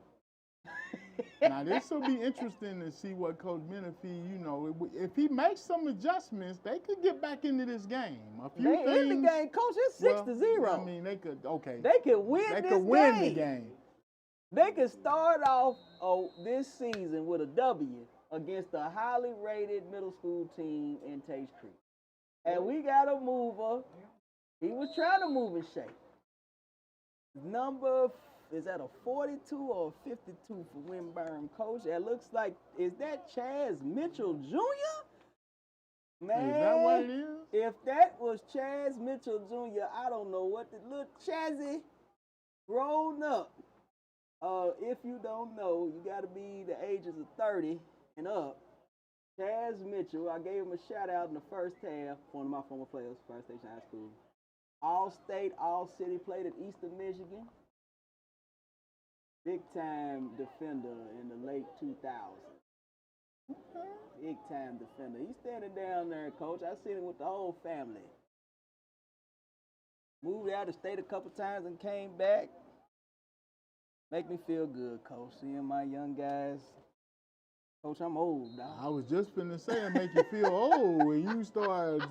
Now, this will be interesting to see what Coach Menifee, if he makes some adjustments, they could get back into this game. They in the game, Coach. It's 6-0. I mean, they could, okay. They could win They this could win game. the game. They could start off this season with a W against a highly rated middle school team in Tates Creek. And we got a mover. He was trying to move in shape. Is that a 42 or a 52 for Winburn, Coach? That looks like, is that Chaz Mitchell Jr.? Man, Is that what it is? if that was Chaz Mitchell Jr., I don't know what the little Chazzy grown up. If you don't know, you got to be the ages of 30 and up. Chaz Mitchell, I gave him a shout out in the first half, one of my former players, First Station High School. All-state, all-city, played at Eastern Michigan. Big-time defender in the late 2000s. Big-time defender. He's standing down there, Coach. I seen him with the whole family. Moved out of state a couple times and came back. Make me feel good, Coach, seeing my young guys. Coach, I'm old, dog. I was just finna say it make you feel old when you start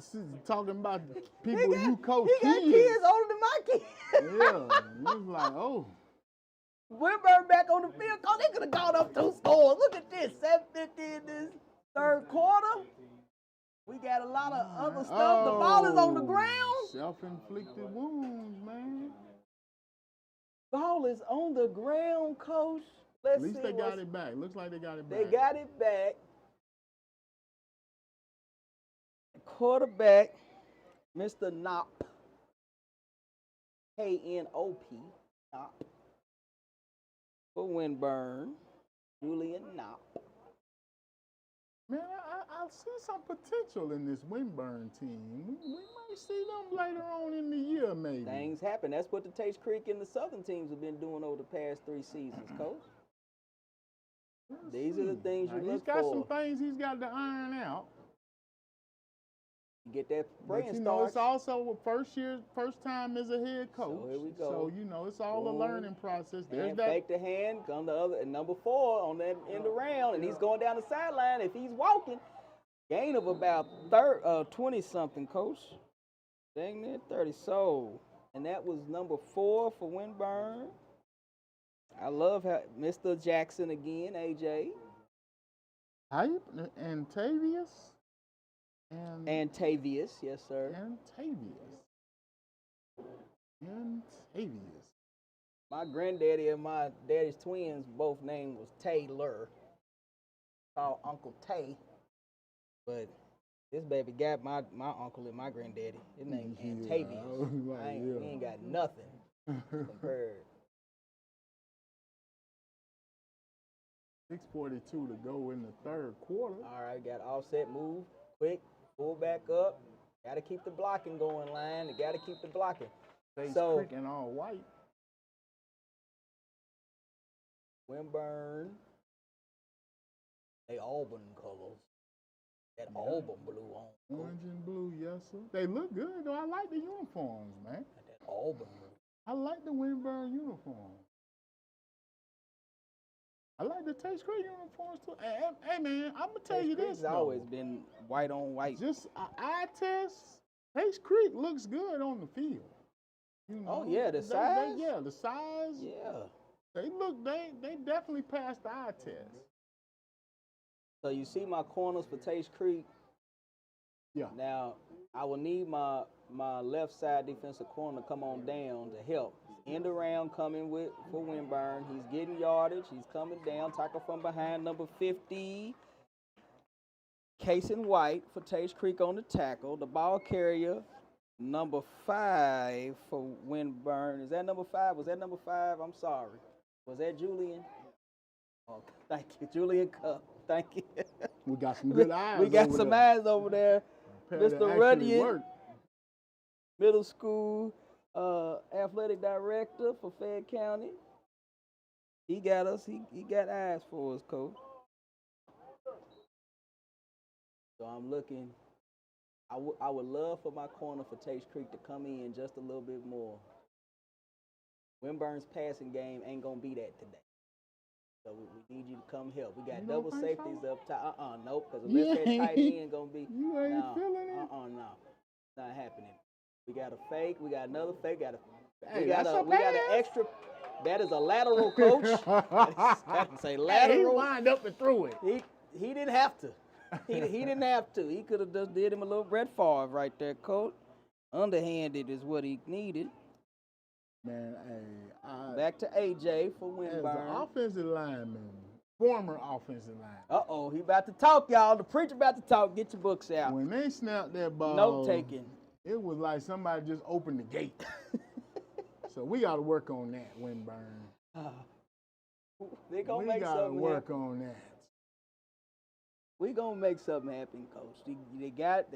talking about the people you coach He got kids older than my kids. Yeah, it was like, oh. Winburn back on the field. Coach, they could have gone up 2 scores. Look at this, 7:50 in this third quarter. We got a lot of other stuff. The ball is on the ground. Self-inflicted wounds, man. Ball is on the ground, Coach. At least they got it back. Looks like they got it back. They got it back. Quarterback, Mr. Knopp. K-N-O-P. Knopp. For Winburn, Julian Knopp. Man, I see some potential in this Winburn team. We might see them later on in the year, maybe. Things happen. That's what the Tates Creek and the Southern teams have been doing over the past 3 seasons, Coach. These are the things you look for. He's got some things he's got to iron out. You get that brain But, starch. it's also first time as a head coach. So here we go. So, it's all a learning process. There's that. Fake the hand, come the other, and number 4 on that end around, and he's going down the sideline. If he's walking, gain of about 20-something, Coach. Dang near 30. So, and that was number 4 for Winburn. I love how Mr. Jackson again, AJ. How you Antavius? Antavius, yes, sir. Antavius. My granddaddy and my daddy's twins, both named was Taylor. Called Uncle Tay. But this baby got my uncle and my granddaddy. His name Antavius. We ain't got nothing compared. 6:42 to go in the third quarter. All right, got offset move, quick, pull back up. Got to keep the blocking going, line. You got to keep the blocking. Tates So, Creek and all white. Winburn, they Auburn colors. That Auburn blue on. Orange and blue, yes, sir. They look good, though. I like the uniforms, man. That Auburn blue. I like the Winburn uniforms. I like the Tates Creek uniforms, too. Hey, man, I'm going to tell you this, It's always been white on white. Just an eye test, Tates Creek looks good on the field. Oh, yeah, the size? The size. Yeah. They definitely passed the eye test. So you see my corners for Tates Creek. Yeah. Now, I will need my left side defensive corner to come on down to help. End around coming for Winburn. He's getting yardage. He's coming down. Tackle from behind, number 50. Casey White for Tates Creek on the tackle. The ball carrier, number 5 for Winburn. Is that number 5? Was that number 5? I'm sorry. Was that Julian? Oh, thank you. Julian Cup. Thank you. We got some good eyes. We got over some there. eyes over there. Pair that Mr. actually Runyon, work. middle school athletic director for Fayette County. He got us. He got eyes for us, coach. So I'm looking. I would love for my corner for Tates Creek to come in just a little bit more. Winburn's passing game ain't gonna be that today. So we need you to come help. We got double safeties up top. Nope, because unless that tight end gonna be You ain't feeling it. no. Not happening. We got a fake, we got another fake, we got that's an extra. That is a lateral, coach. That's a lateral. He lined up and threw it. He didn't have to. He didn't have to. He could have just did him a little Brett Favre right there, coach. Underhanded is what he needed. Man, Back to AJ for as Winburn. an offensive lineman, former offensive lineman. He about to talk, y'all. The preacher about to talk. Get your books out. When they snapped that ball, Note taking. it was like somebody just opened the gate. So we got to work on that, Winburn. They gonna We make got to something work happen. on that. We gonna make something happen, coach. They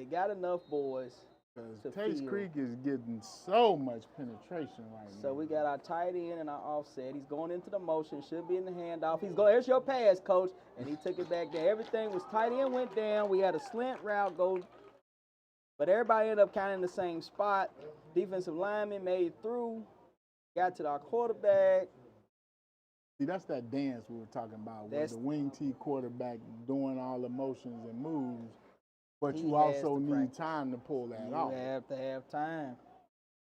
got enough boys. Because Tates Creek is getting so much penetration right now. So we got our tight end and our offset. He's going into the motion. Should be in the handoff. He's going. Here's your pass, coach. And he took it back there. Everything was tight end went down. We had a slant route go, but everybody ended up kind of in the same spot. Defensive lineman made it through. Got to our quarterback. See, that's that dance we were talking about, where That's- the wing T quarterback doing all the motions and moves, but He you has also to need practice. time to pull that You off. have to have time.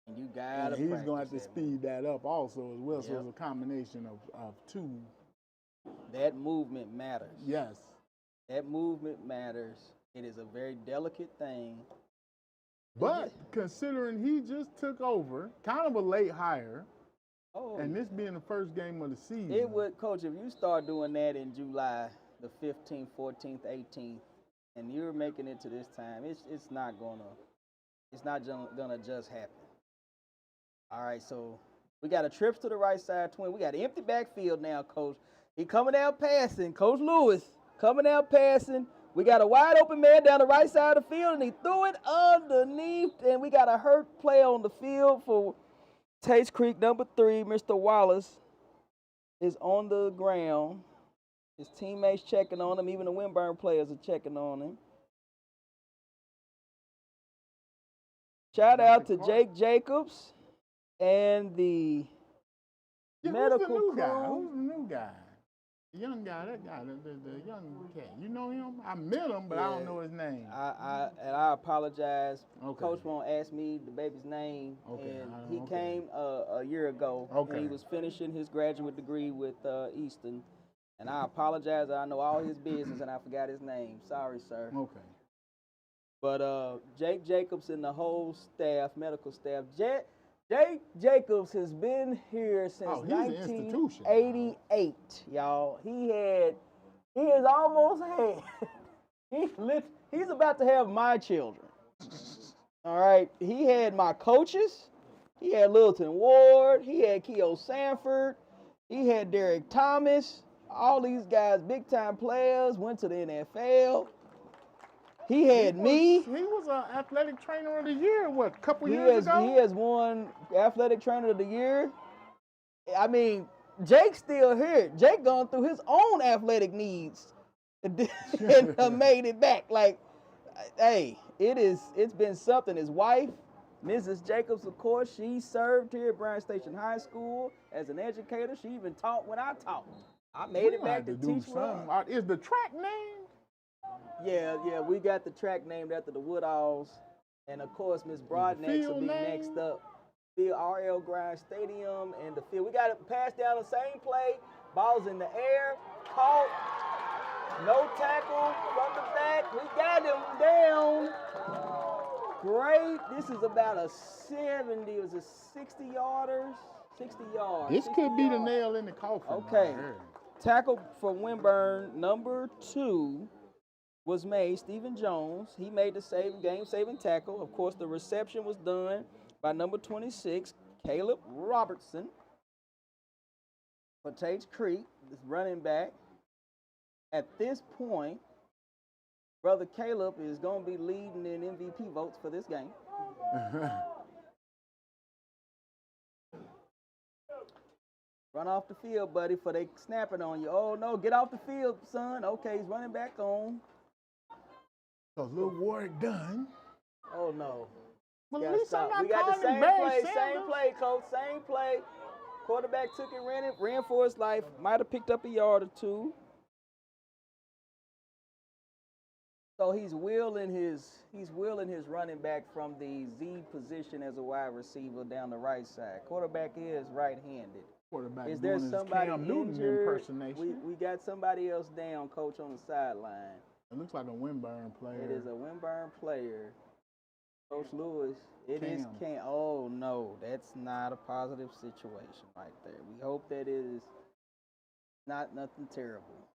And you got And to he's going to have to practice that, man. speed that up also as well. So Yep. it's a combination of two. That movement matters. Yes. That movement matters. It is a very delicate thing. But considering he just took over, kind of a late hire, Oh, and this being the first game of the season. it would, coach, if you start doing that in July, the 15th, 14th, 18th, and you're making it to this time, it's not gonna just happen. All right, so we got a trips to the right side twin. We got an empty backfield now, coach. He coming out passing. Coach Lewis coming out passing. We got a wide open man down the right side of the field, and he threw it underneath, and we got a hurt play on the field for Tates Creek, number 3, Mr. Wallace, is on the ground. His teammates checking on him. Even the Winburn players are checking on him. Shout out to Jake Jacobs and the medical who's the new crew. guy? Who's the new guy? The young guy, that guy, the young cat. You know him? I met him, but I don't know his name. I apologize. Okay. Coach won't ask me the baby's name. Okay, And I- he okay. came a year ago. Okay. And he was finishing his graduate degree with Easton. And I apologize. I know all his business and I forgot his name. Sorry, sir. Okay. But Jake Jacobs and the whole staff, medical staff. Jake Jacobs has been here since Oh, he's an institution. 1988, y'all. He has almost had. He's about to have my children. All right. He had my coaches. He had Littleton Ward. He had Keough Sanford. He had Derek Thomas. All these guys, big time players, went to the NFL. He had me. He was an athletic trainer of the year, what, a couple He years ago? has won Athletic Trainer of the Year. I mean, Jake's still here. Jake gone through his own athletic needs and made it back. Like, hey, it's been something. His wife, Mrs. Jacobs, of course, she served here at Bryan Station High School as an educator. She even taught when I taught. I made it back to teach with her. Is the track named? Yeah, we got the track named after the Woodalls. And of course, Miss Broadnex will be next up. Field RL Grind Stadium and the field. We got it passed down the same play. Ball's in the air, caught, no tackle from the back. We got him down. Great. This is about a 60 yarders. 60 yards. This 60 could be the yards. nail in the coffin. Okay. Right here. Tackle for Winburn, number 2, was made. Stephen Jones. He made the game-saving tackle. Of course, the reception was done by number 26, Caleb Robertson. For Tates Creek, this running back. At this point, Brother Caleb is going to be leading in MVP votes for this game. Run off the field, buddy, for they snapping on you. Oh, no, get off the field, son. Okay, he's running back on. So little work done. Oh, no. Well, at least I'm not We got the calling him same Barry play, Sanders. same play, coach, same play. Quarterback took it, ran for his life. Might have picked up a yard or two. So he's wheeling his running back from the Z position as a wide receiver down the right side. Quarterback is right-handed. Quarterback Is there doing his somebody Cam Newton injured? impersonation. We got somebody else down, coach, on the sideline. It looks like a Winburn player. It is a Winburn player. Coach Lewis, it is Cam. Cam. Oh, no, that's not a positive situation right there. We hope that it is not nothing terrible.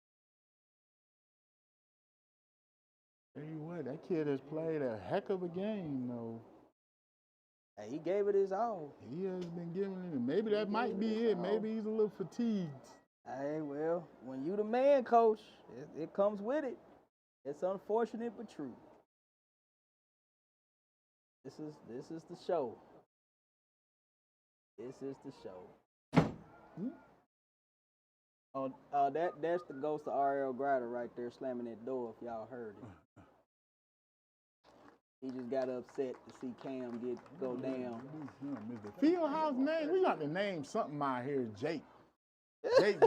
Tell you what, that kid has played a heck of a game, though. Hey, he gave it his all. He has been giving it. Maybe that might be it. Maybe he's a little fatigued. Hey, well, when you the man, coach, it comes with it. It's unfortunate but true. This is the show. This is the show. Oh, that's the ghost of R.L. Grider right there slamming that door. If y'all heard it, he just got upset to see Cam go down. Fieldhouse name. We got to name something out here. Jake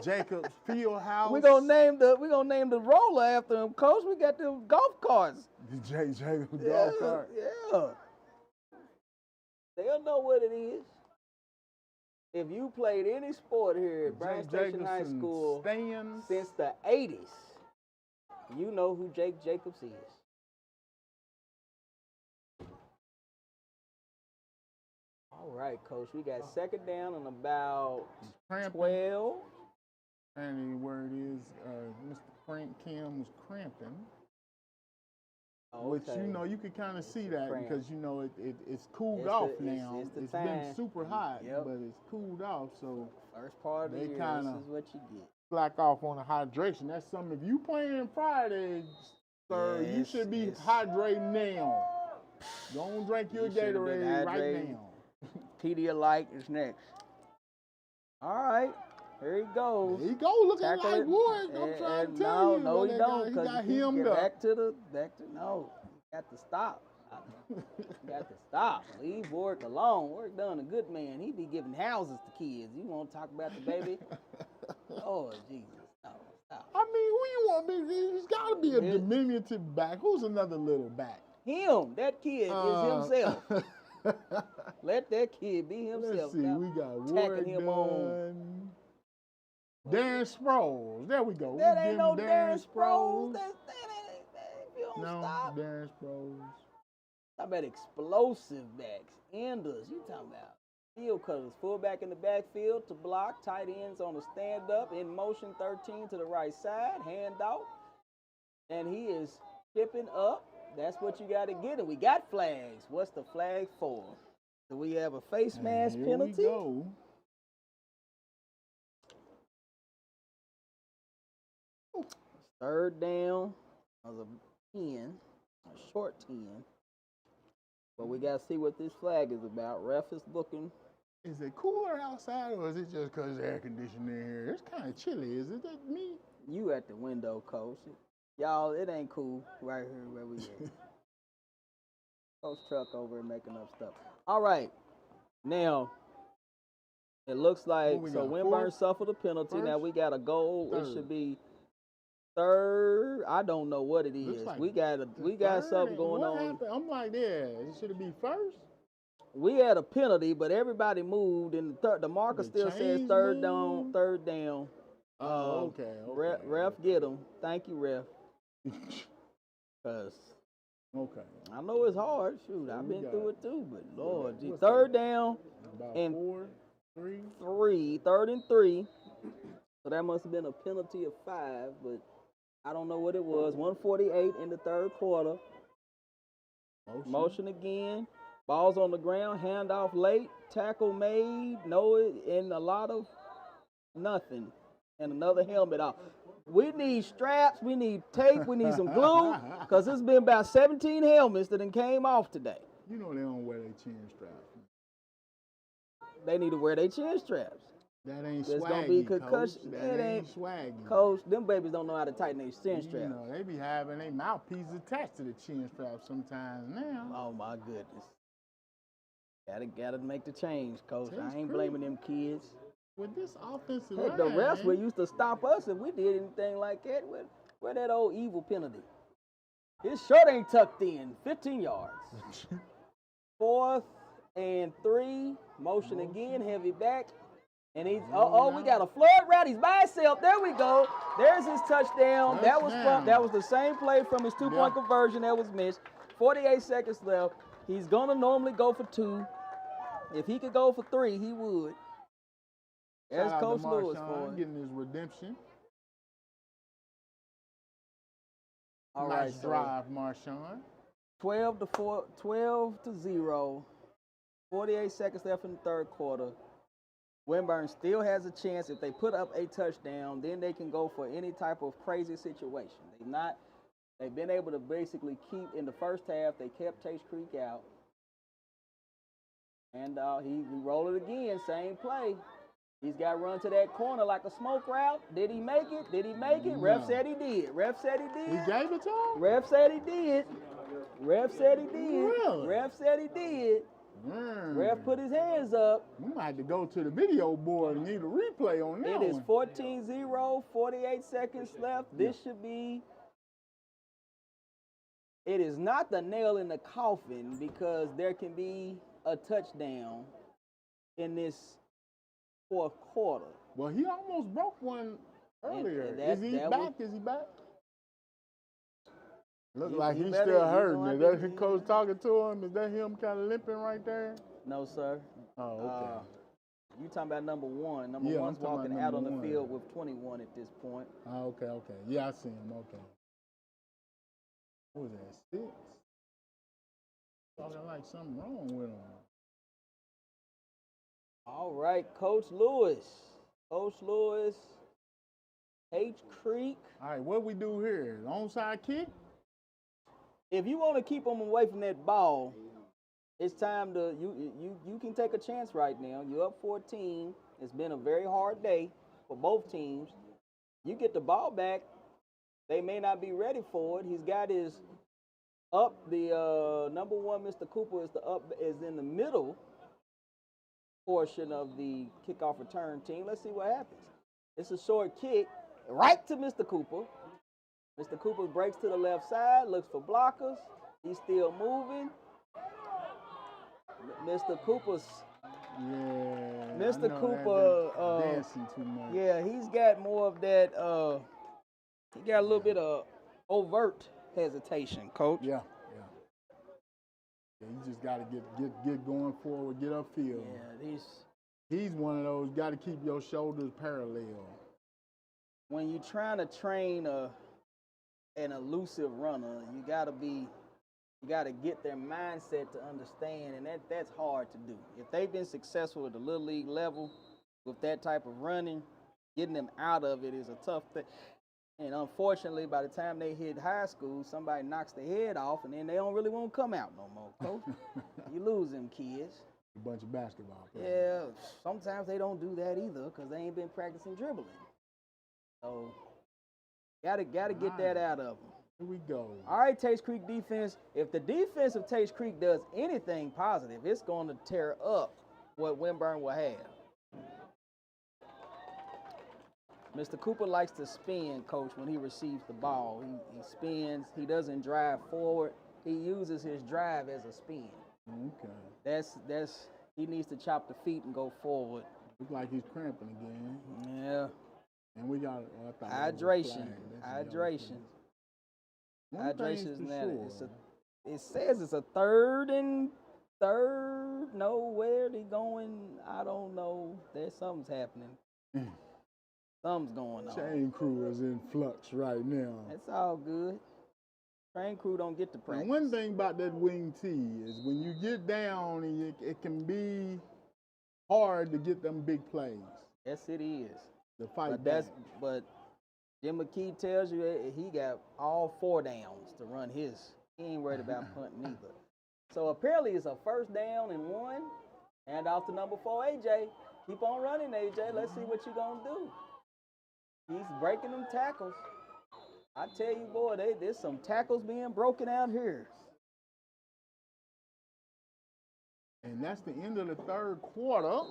Jacobs Fieldhouse. We gonna name the roller after him, coach. We got the golf carts. Jake Jacobs golf cart. Yeah. They'll know what it is. If you played any sport here at Bryan Station High School since the 80s, you know who Jake Jacobs is. All right, coach. We got second down and about 12. And the word is Mr. Frank Kim was cramping. Oh, which, you know, you can kind of see that cramp. because, you know, it's cooled off now. It's been super hot, Yep. but it's cooled off. So First part of the year, this is what you get. slack off on the hydration. That's something. If you playing Friday, sir, you should be hydrating now. Don't drink your Gatorade right now. Pedialyte is next. All right, here he goes. There he go, looking like Ward. I'm trying to tell you. No, he don't. He got you hemmed get up. back to no. You got to stop. You got to stop. Leave Ward alone. Ward done a good man. He be giving houses to kids. You want to talk about the baby? Oh, Jesus. No, stop. I mean, who you want me? He's got to be a diminutive back. Who's another little back? Him. That kid is himself. Let that kid be himself. Let's see. We got Ward him done. on. Darren Sproles. There we go. That ain't no Darren Sproles. That ain't, if you don't no, stop. Darren Sproles. Talk about explosive backs, enders. You talking about field cutters, fullback in the backfield to block, tight ends on the stand up, in motion 13 to the right side, handoff, and he is chipping up. That's what you got to get. And we got flags. What's the flag for? Do we have a face mask penalty? Here we go. Third down was a 10, a short 10. But we got to see what this flag is about. Ref is looking. Is it cooler outside or is it just because the air conditioning in here? It's kind of chilly. Is it just me? You at the window, coach. Y'all, it ain't cool right here where we at. Coach Truck over and making up stuff. All right. Now, it looks like, so Winburn suffered a penalty. Now we got a goal. It should be third. I don't know what it is. Like we got something going on. Happened? I'm like, yeah, should it be first? We had a penalty, but everybody moved, and the marker still says third down. Third down. Oh, okay. Ref, get him. Thank you, ref. Cause I know it's hard. Shoot, I've been through it too. But Lord, third down about and 4, 3rd and 3. So that must have been a penalty of 5, but I don't know what it was. 148 in the 3rd quarter. Motion again. Ball's on the ground. Handoff late. Tackle made. No, and a lot of nothing. And another helmet off. We need straps. We need tape. We need some glue. Because there's been about 17 helmets that done came off today. You know they don't wear their chin straps. They need to wear their chin straps. That ain't There's swaggy, gonna be concussion. Coach. That ain't swaggy. Coach, them babies don't know how to tighten their chin straps. You know, they be having their mouthpiece attached to the chin strap sometimes now. Oh my goodness. Gotta make the change, Coach. Tates I ain't Creek. blaming them kids. With this offensive Heck, line, the refs were used to stop us if we did anything like that. Where that old evil penalty? His shirt ain't tucked in. 15 yards. 4th and 3. Motion again, heavy back. And he's we got a flood route. He's by himself. There we go. There's his touchdown. That was the same play from his 2-point conversion that was missed. 48 seconds left. He's gonna normally go for 2. If he could go for 3, he would. There's Coach Lewis for him. Getting his redemption. All nice right, drive, Marshawn. 12 to 0. 48 seconds left in the 3rd quarter. Winburn still has a chance. If they put up a touchdown, then they can go for any type of crazy situation. They've been able to basically keep, in the first half, they kept Tates Creek out. And he rolled it again, same play. He's got run to that corner like a smoke route. Did he make it? Did he make it? No. Ref said he did. Ref said he did. He gave it to him? Ref said he did. Ref said he did. Really? Ref said he did. Ref put his hands up. We might have to go to the video board and need a replay on that. It is 14-0, 48 seconds left. This should be. It is not the nail in the coffin because there can be a touchdown in this 4th quarter. Well, he almost broke one earlier. Is he back? Look like he's still hurting. Is that his coach talking to him? Is that him kind of limping right there? No, sir. Oh, okay. You talking about number 1. Number 1's walking out on the field with 21 at this point. Oh, okay. Yeah, I see him. Okay. What was that, 6? Talking like something wrong with him. All right, Coach Lewis. Tates Creek. All right, what we do here? Onside kick? If you want to keep them away from that ball, it's time to you can take a chance right now. You're up 14. It's been a very hard day for both teams. You get the ball back, they may not be ready for it. He's got his up. The number 1, Mr. Cooper, is in the middle portion of the kickoff return team. Let's see what happens. It's a short kick right to Mr. Cooper. Mr. Cooper breaks to the left side, looks for blockers. He's still moving. Mr. Cooper's. Yeah. Mr. Cooper. Dancing too much. Yeah, he's got more of that. He got a little bit of overt hesitation, Coach. Yeah. You just got to get going forward, get upfield. Yeah, he's one of those. Got to keep your shoulders parallel. When you're trying to train an elusive runner, you got to get their mindset to understand, and that's hard to do. If they've been successful at the little league level with that type of running, getting them out of it is a tough thing. And unfortunately, by the time they hit high school, somebody knocks their head off, and then they don't really want to come out no more, Coach. You lose them kids. A bunch of basketball players. Yeah, sometimes they don't do that either because they ain't been practicing dribbling. So, gotta get that out of them. Here we go. All right, Tates Creek defense. If the defense of Tates Creek does anything positive, it's going to tear up what Winburn will have. Mr. Cooper likes to spin, Coach, when he receives the ball. He spins. He doesn't drive forward. He uses his drive as a spin. Okay. He needs to chop the feet and go forward. Looks like he's cramping again. Yeah. And we got hydration. Hydration. Hydration is now. It says it's a 3rd and third. No, where they going? I don't know. There's something's happening. Something's going on. Chain crew is in flux right now. It's all good. Train crew don't get to Now, practice. one thing about that wing tee is when you get down, and it can be hard to get them big plays. Yes, it is. The fight But back. but Jim McKee tells you he got all 4 downs to run his. He ain't worried about punting either. So apparently it's a first down and 1. Hand off to number 4, AJ. Keep on running, AJ. Let's see what you're gonna do. He's breaking them tackles. I tell you, boy, there's some tackles being broken out here. And that's the end of the third quarter.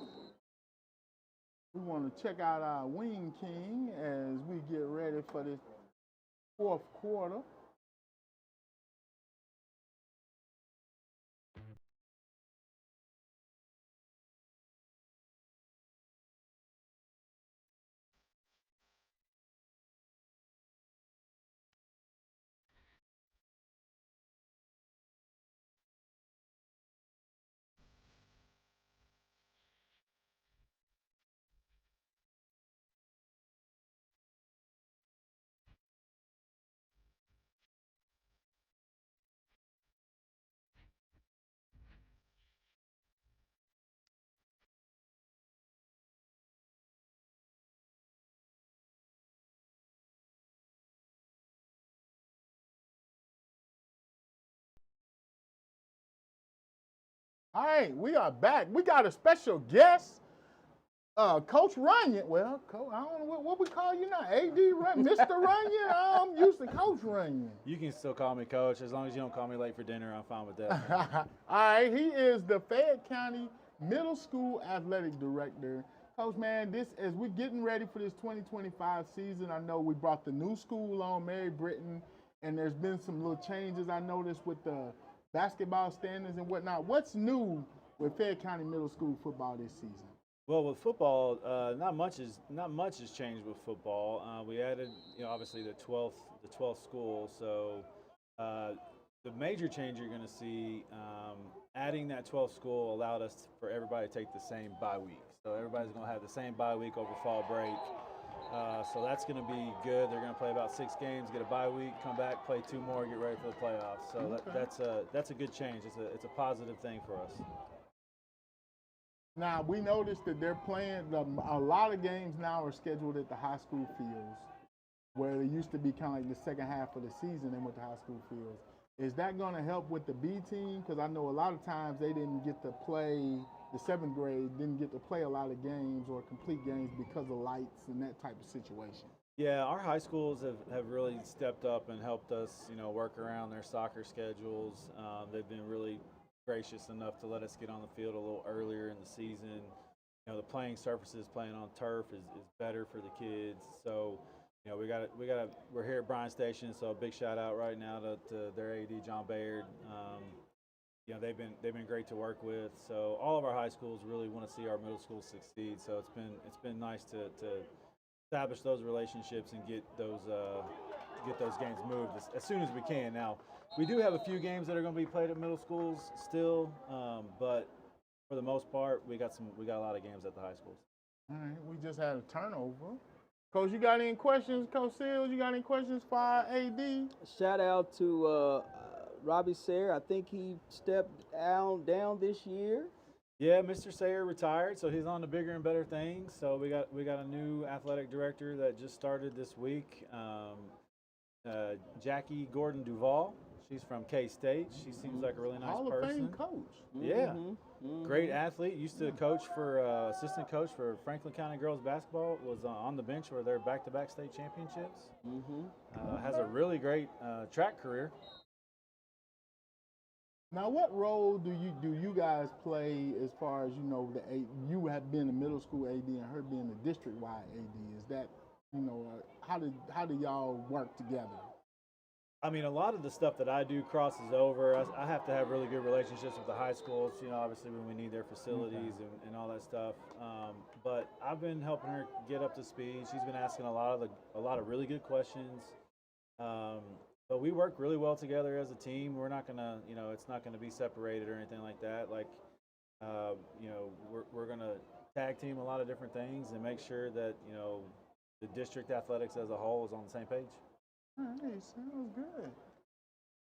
We want to check out our wing king as we get ready for this fourth quarter. All right, we are back. We got a special guest, Coach Runyon. Well, I don't know what we call you now, AD Runyon, Mr. Runyon. I'm used to Coach Runyon. You can still call me Coach. As long as you don't call me late for dinner, I'm fine with that. All right, he is the Fayette County Middle School Athletic Director. Coach, man, this as we're getting ready for this 2025 season, I know we brought the new school on, Mary Britton, and there's been some little changes I noticed with the basketball standards and whatnot. What's new with Fayette County Middle School football this season? Well, with football, not much has changed with football. We added, obviously the 12th school. So the major change you're going to see, adding that 12th school allowed us for everybody to take the same bye week. So everybody's going to have the same bye week over fall break. So that's going to be good. They're going to play about 6 games, get a bye week, come back, play 2 more, get ready for the playoffs. So Okay. that's a good change. It's a positive thing for us. Now, we noticed that they're playing, a lot of games now are scheduled at the high school fields, where it used to be kind of like the second half of the season they went to high school fields. Is that going to help with the B team? Because I know a lot of times they didn't get to play, the 7th grade didn't get to play a lot of games or complete games because of lights and that type of situation. Yeah, our high schools have really stepped up and helped us, work around their soccer schedules. They've been really gracious enough to let us get on the field a little earlier in the season. The playing surfaces, playing on turf is better for the kids. So, we're here at Bryan Station, so a big shout out right now to their AD John Bayard. They've been great to work with. So all of our high schools really want to see our middle schools succeed. So it's been nice to establish those relationships and get those games moved as soon as we can. Now, we do have a few games that are going to be played at middle schools still, but for the most part, we got a lot of games at the high schools. All right, we just had a turnover. Coach, you got any questions? Coach Seals, you got any questions for our AD? Shout out to Robbie Sayre. I think he stepped down this year. Yeah, Mr. Sayre retired, so he's on to bigger and better things. So we got a new athletic director that just started this week, Jackie Gordon Duvall. She's from K-State. She seems like a really nice Hall person. of Fame coach. Yeah, great athlete. Used to coach for assistant coach for Franklin County girls basketball. Was on the bench for their back-to-back state championships. Has a really great track career. Now, what role do you guys play as far as you have been a middle school AD and her being a district-wide AD? Is that how do y'all work together? I mean, a lot of the stuff that I do crosses over. I have to have really good relationships with the high schools, obviously when we need their facilities and all that stuff. But I've been helping her get up to speed. She's been asking a lot of really good questions. But we work really well together as a team. We're not gonna, it's not gonna be separated or anything like that. Like, we're gonna tag team a lot of different things and make sure that the district athletics as a whole is on the same page. All right, sounds good.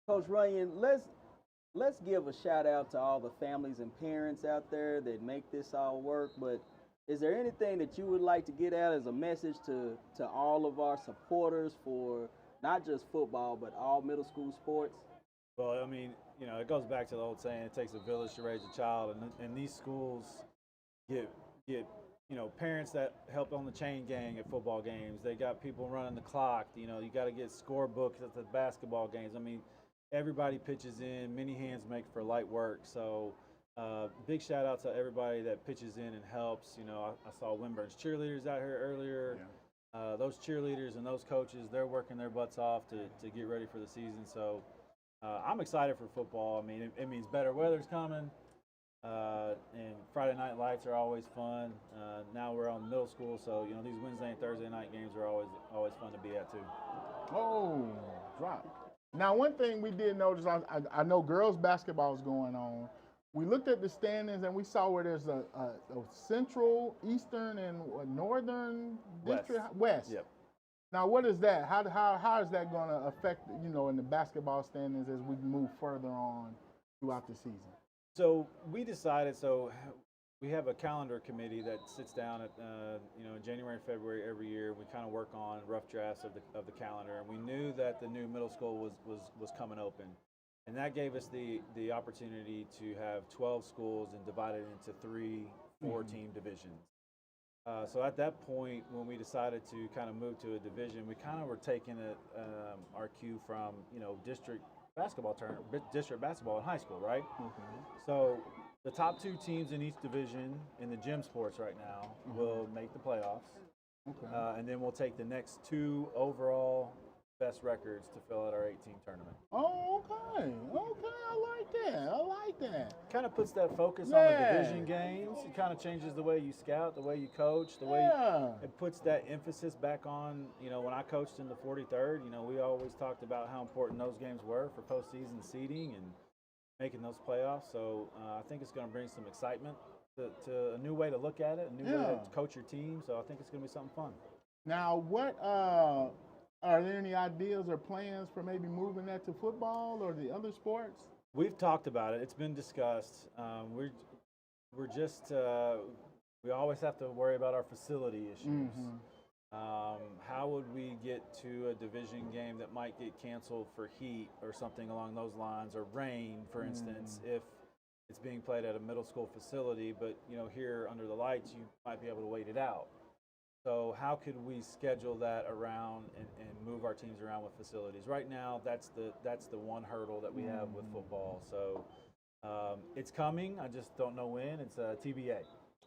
Coach Runyon, let's give a shout out to all the families and parents out there that make this all work. But is there anything that you would like to get out as a message to all of our supporters for not just football but all middle school sports? Well, I mean, it goes back to the old saying, it takes a village to raise a child, and these schools get parents that help on the chain gang at football games. They got people running the clock. You got to get scorebooks at the basketball games. I mean, everybody pitches in. Many hands make for light work. So big shout out to everybody that pitches in and helps. I saw Winburn's cheerleaders out here earlier. Yeah. Those cheerleaders and those coaches, they're working their butts off to get ready for the season. So I'm excited for football. I mean, it means better weather's coming. And Friday night lights are always fun. Now we're on middle school, so these Wednesday and Thursday night games are always fun to be at too. Oh, drop. Now, one thing we did notice, I know girls basketball is going on. We looked at the standings and we saw where there's a central, eastern, and northern district west. Yep. Now, what is that? How is that going to affect in the basketball standings as we move further on throughout the season? So we decided. So we have a calendar committee that sits down at in January and February every year. We kind of work on rough drafts of the calendar, and we knew that the new middle school was coming open, and that gave us the opportunity to have 12 schools and divide it into 3 4-team divisions. So at that point, when we decided to kind of move to a division, we kind of were taking our cue from district basketball in high school, right? Okay. So the top 2 teams in each division in the gym sports right now will make the playoffs. Okay. And then we'll take the next 2 overall best records to fill out our 8-team tournament. Oh, okay. I like that. Kind of puts that focus on the division games. It kind of changes the way you scout, the way you coach, the way it puts that emphasis back on, when I coached in the 43rd, we always talked about how important those games were for postseason seeding and making those playoffs. So I think it's going to bring some excitement to a new way to look at it, a new way to coach your team. So I think it's going to be something fun. Now, what are there any ideas or plans for maybe moving that to football or the other sports? We've talked about it. It's been discussed. We're just we always have to worry about our facility issues. How would we get to a division game that might get canceled for heat or something along those lines, or rain, for instance, if it's being played at a middle school facility, but here under the lights you might be able to wait it out. So how could we schedule that around and move our teams around with facilities? Right now, that's the one hurdle that we have with football. So it's coming. I just don't know when. It's TBA.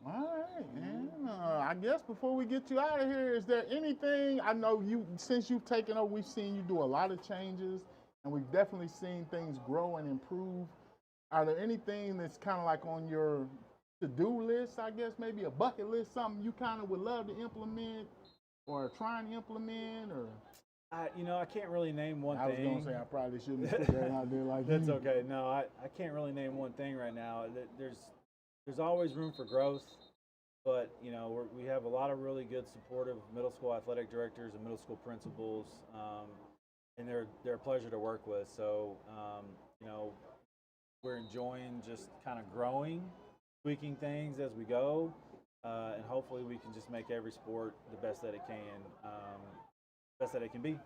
All right, man. I guess before we get you out of here, is there anything, I know since you've taken over, we've seen you do a lot of changes, and we've definitely seen things grow and improve. Are there anything that's kind of like on your to-do list, I guess, maybe a bucket list, something you kind of would love to implement or try and implement, or? I can't really name one thing. I was going to say I probably shouldn't put that out there like That's okay. No, I can't really name one thing right now. There's always room for growth, but we have a lot of really good supportive middle school athletic directors and middle school principals, and they're a pleasure to work with. So we're enjoying just kind of growing, tweaking things as we go, and hopefully we can just make every sport the best that it can be.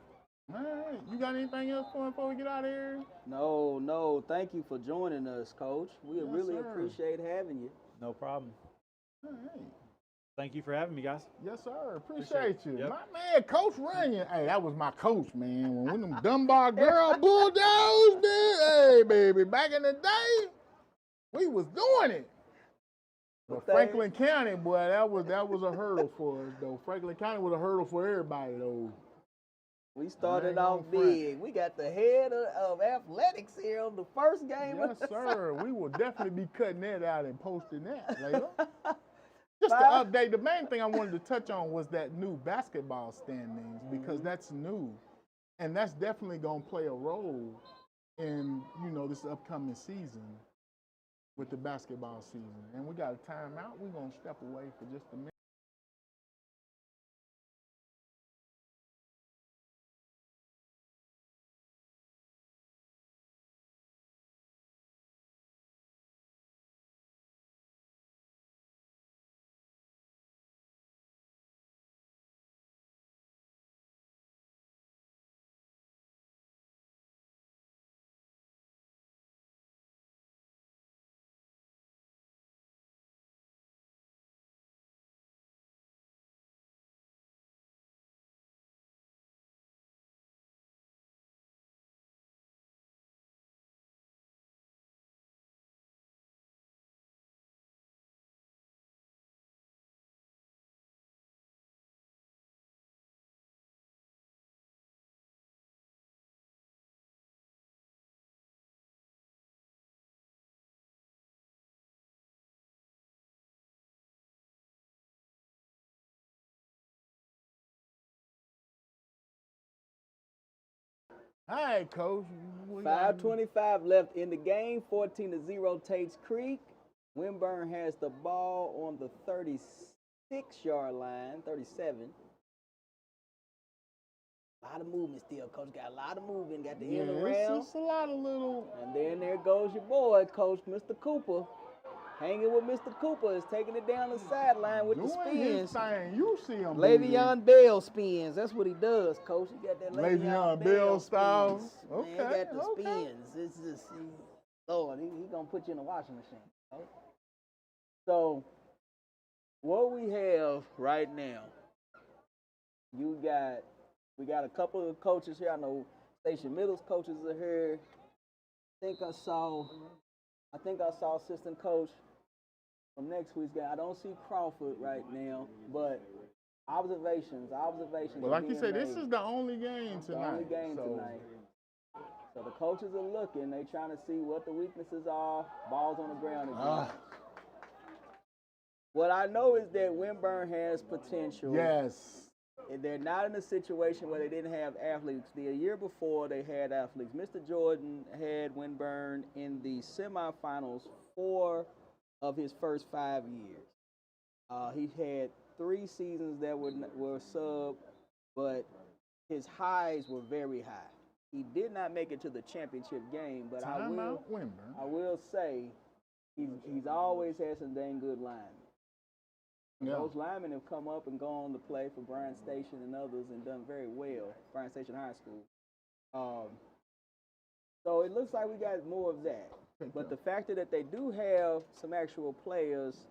All right. You got anything else for before we get out of here? No. Thank you for joining us, Coach. We really appreciate having you. No problem. All right. Thank you for having me, guys. Yes, sir. Appreciate you. Yep. My man, Coach Runyon. Hey, that was my coach, man. When them Dunbar girl Bulldogs, man. Hey, baby, back in the day, we was doing it. But Franklin County, boy, that was a hurdle for us, though. Franklin County was a hurdle for everybody, though. We started off big. We got the head of athletics here on the first game. Yes, sir. We will definitely be cutting that out and posting that later. Just to update, the main thing I wanted to touch on was that new basketball standings, because that's new. And that's definitely going to play a role in, this upcoming season with the basketball season. And we got a timeout. We're going to step away for just a minute. All right, Coach. 5:25 left in the game. 14-0 Tates Creek. Winburn has the ball on the 36-yard line, 37. A lot of movement still, Coach. Got a lot of movement. Got the end around. It's a lot of little. And then there goes your boy, Coach, Mr. Cooper. Hanging with Mr. Cooper is taking it down the sideline with the Doing his spins. thing. You see him. Le'Veon Bell spins. That's what he does, Coach. He got that Le'Veon Bell style. spins. Okay, Man, he got the okay. spins. It's just, Lord, he gonna put you in a washing machine. Coach. So, what we have right now, we got a couple of coaches here. I know Station Middle's coaches are here. I think I saw assistant coach from next week's game. I don't see Crawford right now, but observations. Well, like you said, this is the only game tonight. The only game tonight. So the coaches are looking. They trying to see what the weaknesses are. Balls on the ground again. What I know is that Winburn has potential. Yes. They're not in a situation where they didn't have athletes. The year before, they had athletes. Mr. Jordan had Winburn in the semifinals 4 of his first 5 years. He had 3 seasons that were sub, but his highs were very high. He did not make it to the championship game, but I will say he's always had some dang good linemen. Yeah. Those linemen have come up and gone to play for Bryan Station and others and done very well, Bryan Station High School. So it looks like we got more of that. But the factor that they do have some actual players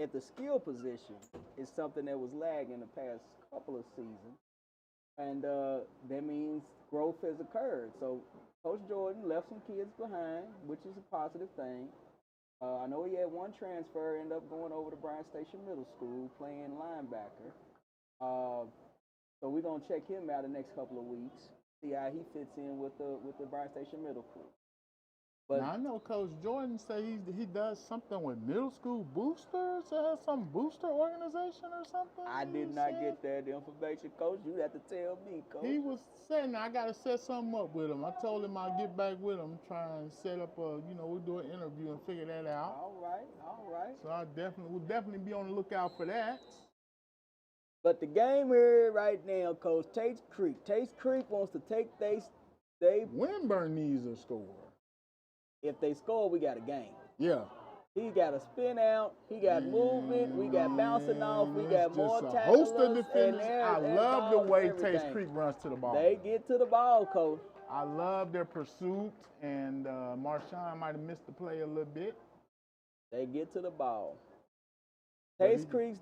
at the skill position is something that was lagging the past couple of seasons. And that means growth has occurred. So Coach Jordan left some kids behind, which is a positive thing. I know he had one transfer, end up going over to Bryan Station Middle School, playing linebacker. So we're gonna check him out the next couple of weeks, see how he fits in with the Bryan Station Middle crew. But now, I know Coach Jordan say he does something with middle school boosters, some booster organization or something. I did not get that information, Coach. You have to tell me, Coach. He was saying I got to set something up with him. I told him I'll get back with him, try and set up we'll do an interview and figure that out. All right. So we'll definitely be on the lookout for that. But the game here right now, Coach, Tates Creek. Tates Creek wants to take they Winburn needs a score. If they score, we got a game. Yeah. He got a spin out. He got movement. We got bouncing off. We got more tackles. tacklers. Host of defenders. I love the way Tates Creek runs to the ball. They get to the ball, Coach. I love their pursuit, and Marshawn might have missed the play a little bit. They get to the ball. Tates Creek's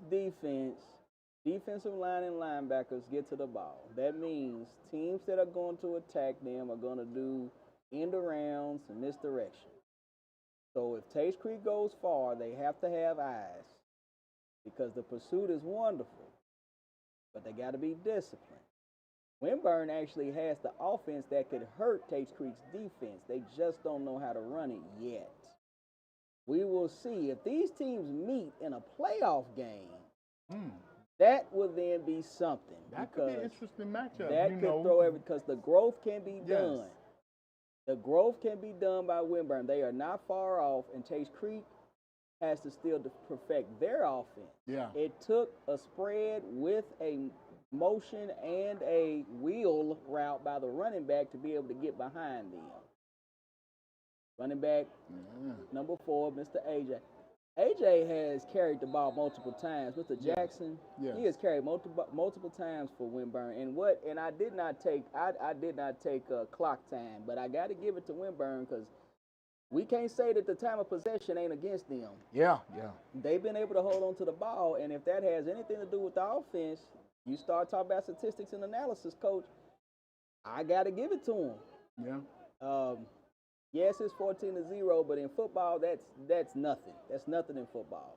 defensive line and linebackers get to the ball. That means teams that are going to attack them are going to do end arounds and misdirection. So if Tates Creek goes far, they have to have eyes because the pursuit is wonderful, but they got to be disciplined. Winburn actually has the offense that could hurt Tates Creek's defense. They just don't know how to run it yet. We will see. If these teams meet in a playoff game, That will then be something. That could be an because interesting matchup. that could throw because the growth can be Yes. done. The growth can be done by Winburn. They are not far off, and Tates Creek has to still perfect their offense. Yeah. It took a spread with a motion and a wheel route by the running back to be able to get behind them. Running back number 4, Mr. AJ. AJ has carried the ball multiple times. Mr. Jackson, Yes. he has carried multiple times for Winburn. And I did not take clock time, but I got to give it to Winburn because we can't say that the time of possession ain't against them. Yeah. They've been able to hold on to the ball, and if that has anything to do with the offense, you start talking about statistics and analysis, Coach. I got to give it to them. Yeah. Yes, it's 14-0, but in football, that's nothing. That's nothing in football.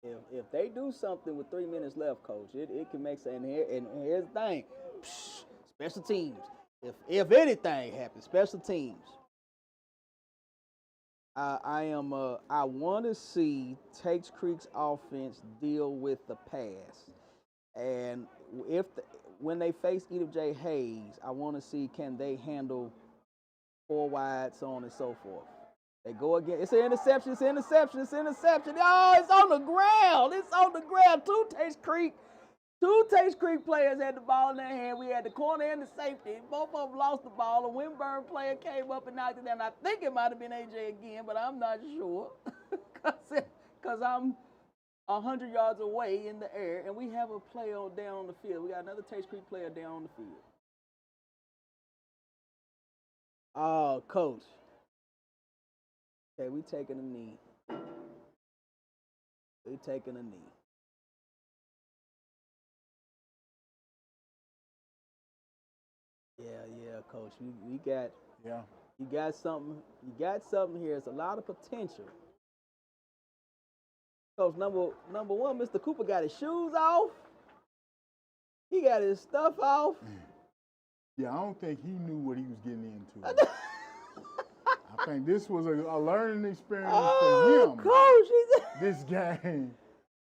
If they do something with 3 minutes left, Coach, it can make sense. And here's the thing: special teams. If anything happens, special teams. I want to see Tates Creek's offense deal with the pass, and when they face Edith J. Hayes, I want to see can they handle 4 wide, so on and so forth. They go again. It's an interception. Oh, it's on the ground. Two Tates Creek players had the ball in their hand. We had the corner and the safety. Both of them lost the ball. A Winburn player came up and knocked it down. I think it might have been AJ again, but I'm not sure because I'm 100 yards away in the air, and we have a player down on the field. We got another Tates Creek player down on the field. Oh, Coach. Okay, we taking a knee. Yeah, Coach. We got. Yeah. You got something. Here. It's a lot of potential. Coach, number one, Mr. Cooper got his shoes off. He got his stuff off. Yeah, I don't think he knew what he was getting into. I think this was a learning experience for him. Coach, this game.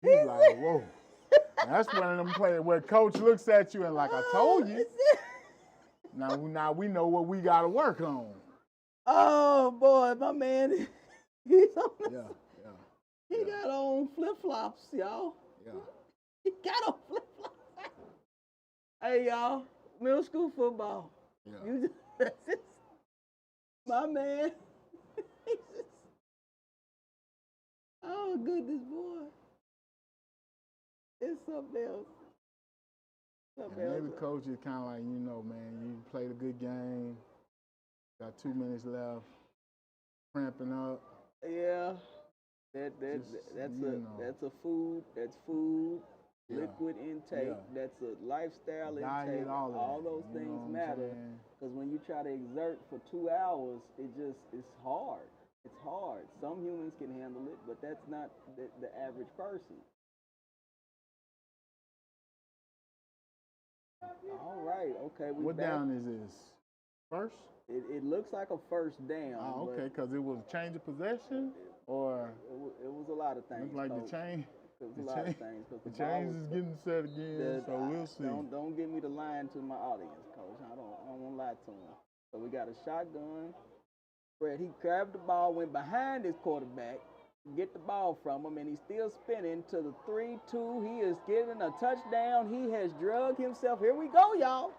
He's like, whoa. And that's one of them players where coach looks at you and like, I told you. Now we know what we got to work on. Oh, boy, my man. He's on Yeah. He got on flip-flops, y'all. Yeah. He got on flip-flops. Hey, y'all, middle school football. Yeah. My man. Oh, goodness, boy. It's something else. Maybe coach is kind of like, man, you played a good game. Got 2 minutes left. Cramping up. Yeah. That's food. Yeah. Liquid intake. Yeah. That's a lifestyle Diet, intake. all those that, things matter. Because when you try to exert for 2 hours, it's hard. It's hard. Some humans can handle it, but that's not the average person. All right. Okay. What down is this? First? It looks like a first down. Oh, okay, because it was a change of possession, or it was a lot of things. looks like Coach. the chain. It was a lot of things. The chains is getting set again, so we'll see. Don't get me to lying to my audience, Coach. I don't want to lie to them. So we got a shotgun. Fred, he grabbed the ball, went behind his quarterback, get the ball from him, and he's still spinning to the 3-2. He is getting a touchdown. He has drugged himself. Here we go, y'all.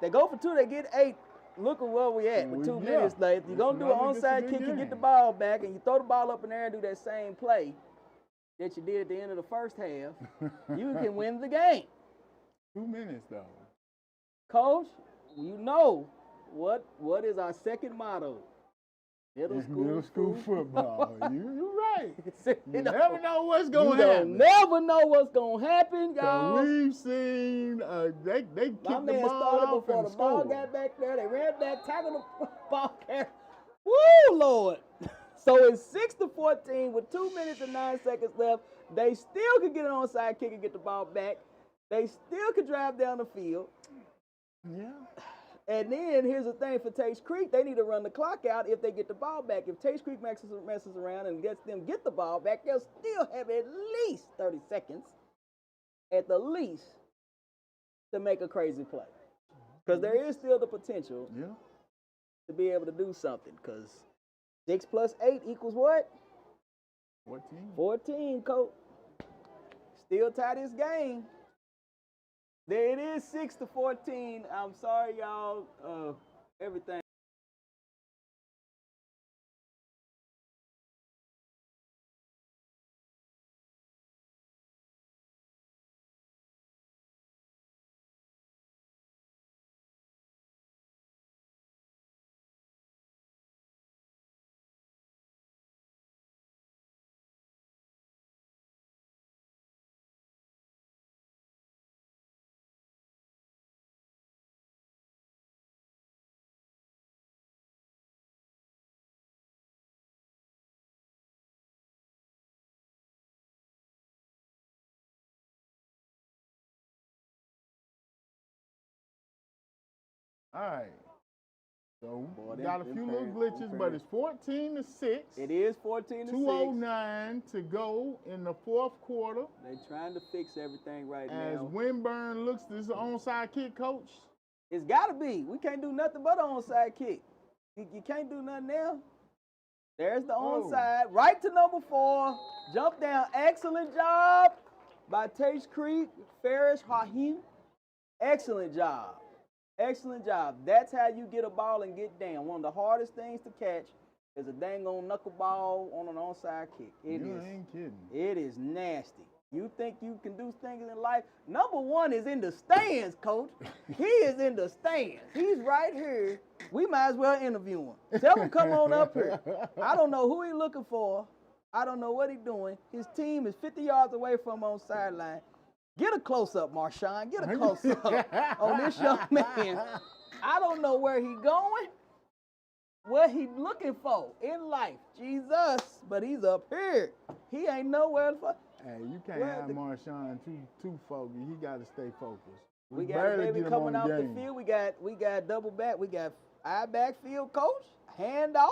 They go for 2. They get 8. Look at where we at with 2 minutes left. You're going to do an onside kick and get the ball back, and you throw the ball up in the air and do that same play that you did at the end of the first half, you can win the game. 2 minutes, though. Coach, you know what is our second motto? Middle school football. You're right. You never know what's going to happen. You never know what's going to happen, y'all. We've seen they kicked My the man ball started off before and the ball scored. got back there. They ran back, tackled the ball carrier. Woo, Lord. So it's 6-14 with 2 minutes and 9 seconds left. They still could get an onside kick and get the ball back. They still could drive down the field. Yeah. And then here's the thing for Tates Creek, they need to run the clock out if they get the ball back. If Tates Creek messes around and gets them get the ball back, they'll still have at least 30 seconds, at the least, to make a crazy play. Because there is still the potential to be able to do something. Because 6 plus 8 equals what? 14. 14, coach. Still tie this game. There it is, 6-14. I'm sorry, y'all. Everything. All right. So Boy, we got a few little glitches, but it's 14-6. It is 14-6. 2:09 to go in the fourth quarter. They're trying to fix everything right As now. Winburn looks, this is an onside kick, coach. It's got to be. We can't do nothing but an onside kick. You can't do nothing now. There's the onside. Right to number 4. Jump down. Excellent job by Tates Creek. Farish Haheem. Excellent job. Excellent job. That's how you get a ball and get down. One of the hardest things to catch is a dang on knuckleball on an onside kick. You ain't kidding. It is nasty. You think you can do things in life? Number 1 is in the stands, coach. He is in the stands. He's right here. We might as well interview him. Tell him come on up here. I don't know who he's looking for. I don't know what he's doing. His team is 50 yards away from him on sideline. Get a close-up, Marshawn. Get a close-up on this young man. I don't know where he's going, what he's looking for in life. Jesus, but he's up here. He ain't nowhere for. Hey, you can't have Marshawn too focused. He got to stay focused. We got a baby coming out the field. We got double back. We got eye backfield coach. Handoff.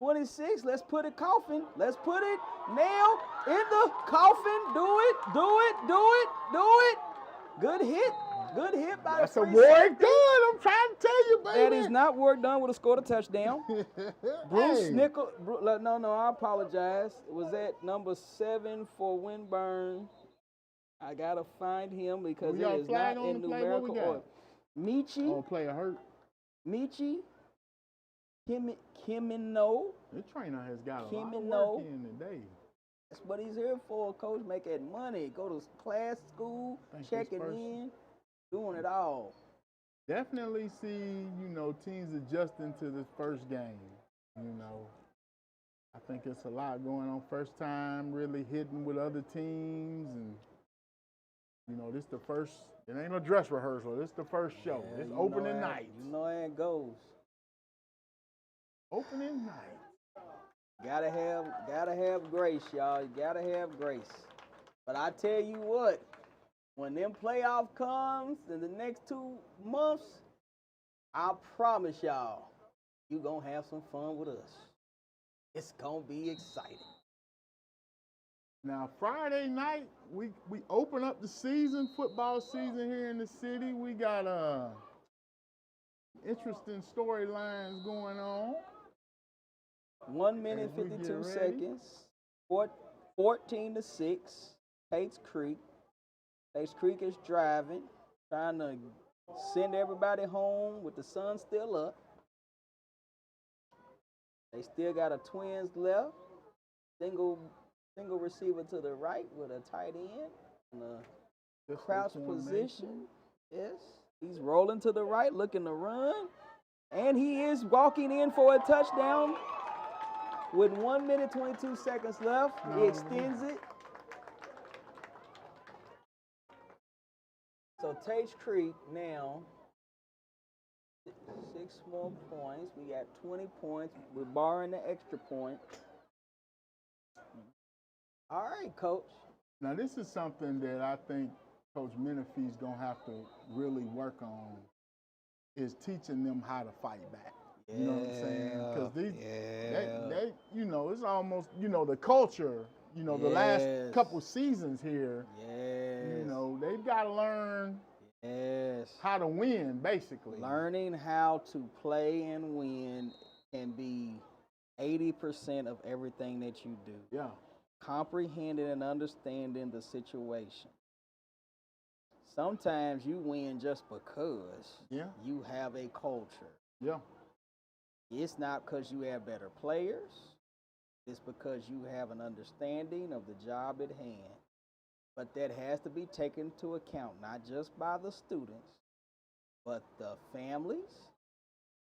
26. Let's put it coffin. Let's put it nail in the coffin. Do it. Do it. Do it. Do it. Good hit. Good hit by That's the a free work safety. done. I'm trying to tell you, baby. That is not work done. Would have scored a touchdown. Bruce Hey. Nickel. No, I apologize. It was at number 7 for Winburn. I gotta find him because We it got a is flag not on in the play? What we numerical got? order. Michi, Oh, player hurt. Kimino. The trainer has got a lot of Kimino. work in today. That's what he's here for, coach. Make that money. Go to class, school, Think checking this person- in, doing it all. Definitely see, teams adjusting to this first game. I think it's a lot going on. First time really hitting with other teams, and this the first. It ain't a dress rehearsal. This the first show. Yeah, It's you opening know how- night. You know how it goes. Opening night. Gotta have grace, y'all. You gotta have grace. But I tell you what, when them playoff comes in the next 2 months, I promise y'all, you gonna have some fun with us. It's gonna be exciting. Now Friday night, we open up the season, football season here in the city. We got interesting storylines going on. 1 minute, As we get 52 ready. seconds. 14-6. Tates Creek. Tates Creek is driving, trying to send everybody home with the sun still up. They still got a twins left. Single receiver to the right with a tight end in a Just crouch formation. position. Yes. He's rolling to the right, looking to run. And he is walking in for a touchdown. With 1 minute, 22 seconds left, he extends it. So Tates Creek now, 6 more points. We got 20 points. We're barring the extra point. All right, coach. Now this is something that I think Coach Menifee's gonna have to really work on is teaching them how to fight back. You know what I'm saying? Because they, it's almost, the culture, the last couple seasons here, they've got to learn how to win, basically. Learning how to play and win can be 80% of everything that you do. Yeah. Comprehending and understanding the situation. Sometimes you win just because you have a culture. Yeah. It's not because you have better players. It's because you have an understanding of the job at hand. But that has to be taken into account, not just by the students, but the families,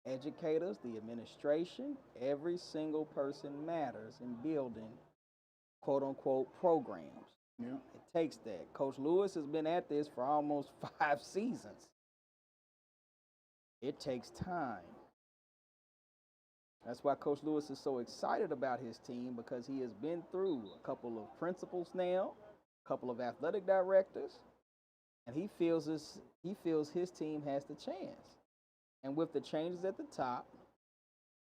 educators, the administration. Every single person matters in building quote-unquote programs. Yeah. It takes that. Coach Lewis has been at this for almost 5 seasons. It takes time. That's why Coach Lewis is so excited about his team, because he has been through a couple of principals now, a couple of athletic directors, and he feels his team has the chance. And with the changes at the top,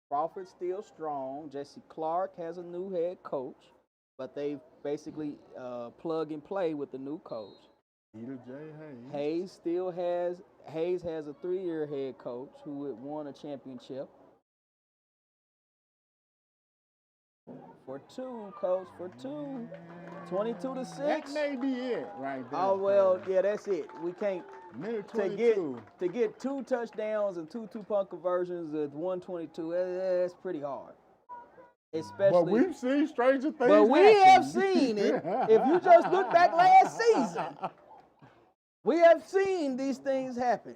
Crawford's still strong. Jesse Clark has a new head coach, but they've basically plug and play with the new coach. Peter J. Hayes. Hayes has a 3-year head coach who had won a championship. For 2, coach, for 2. 22-6. That may be it right there. Oh, well, yeah, that's it. We can't. Minute To 22. get 2 touchdowns and 2 two-point conversions at 122, that's pretty hard. Especially, but we've seen stranger things. But we have seen it. If you just look back last season, we have seen these things happen.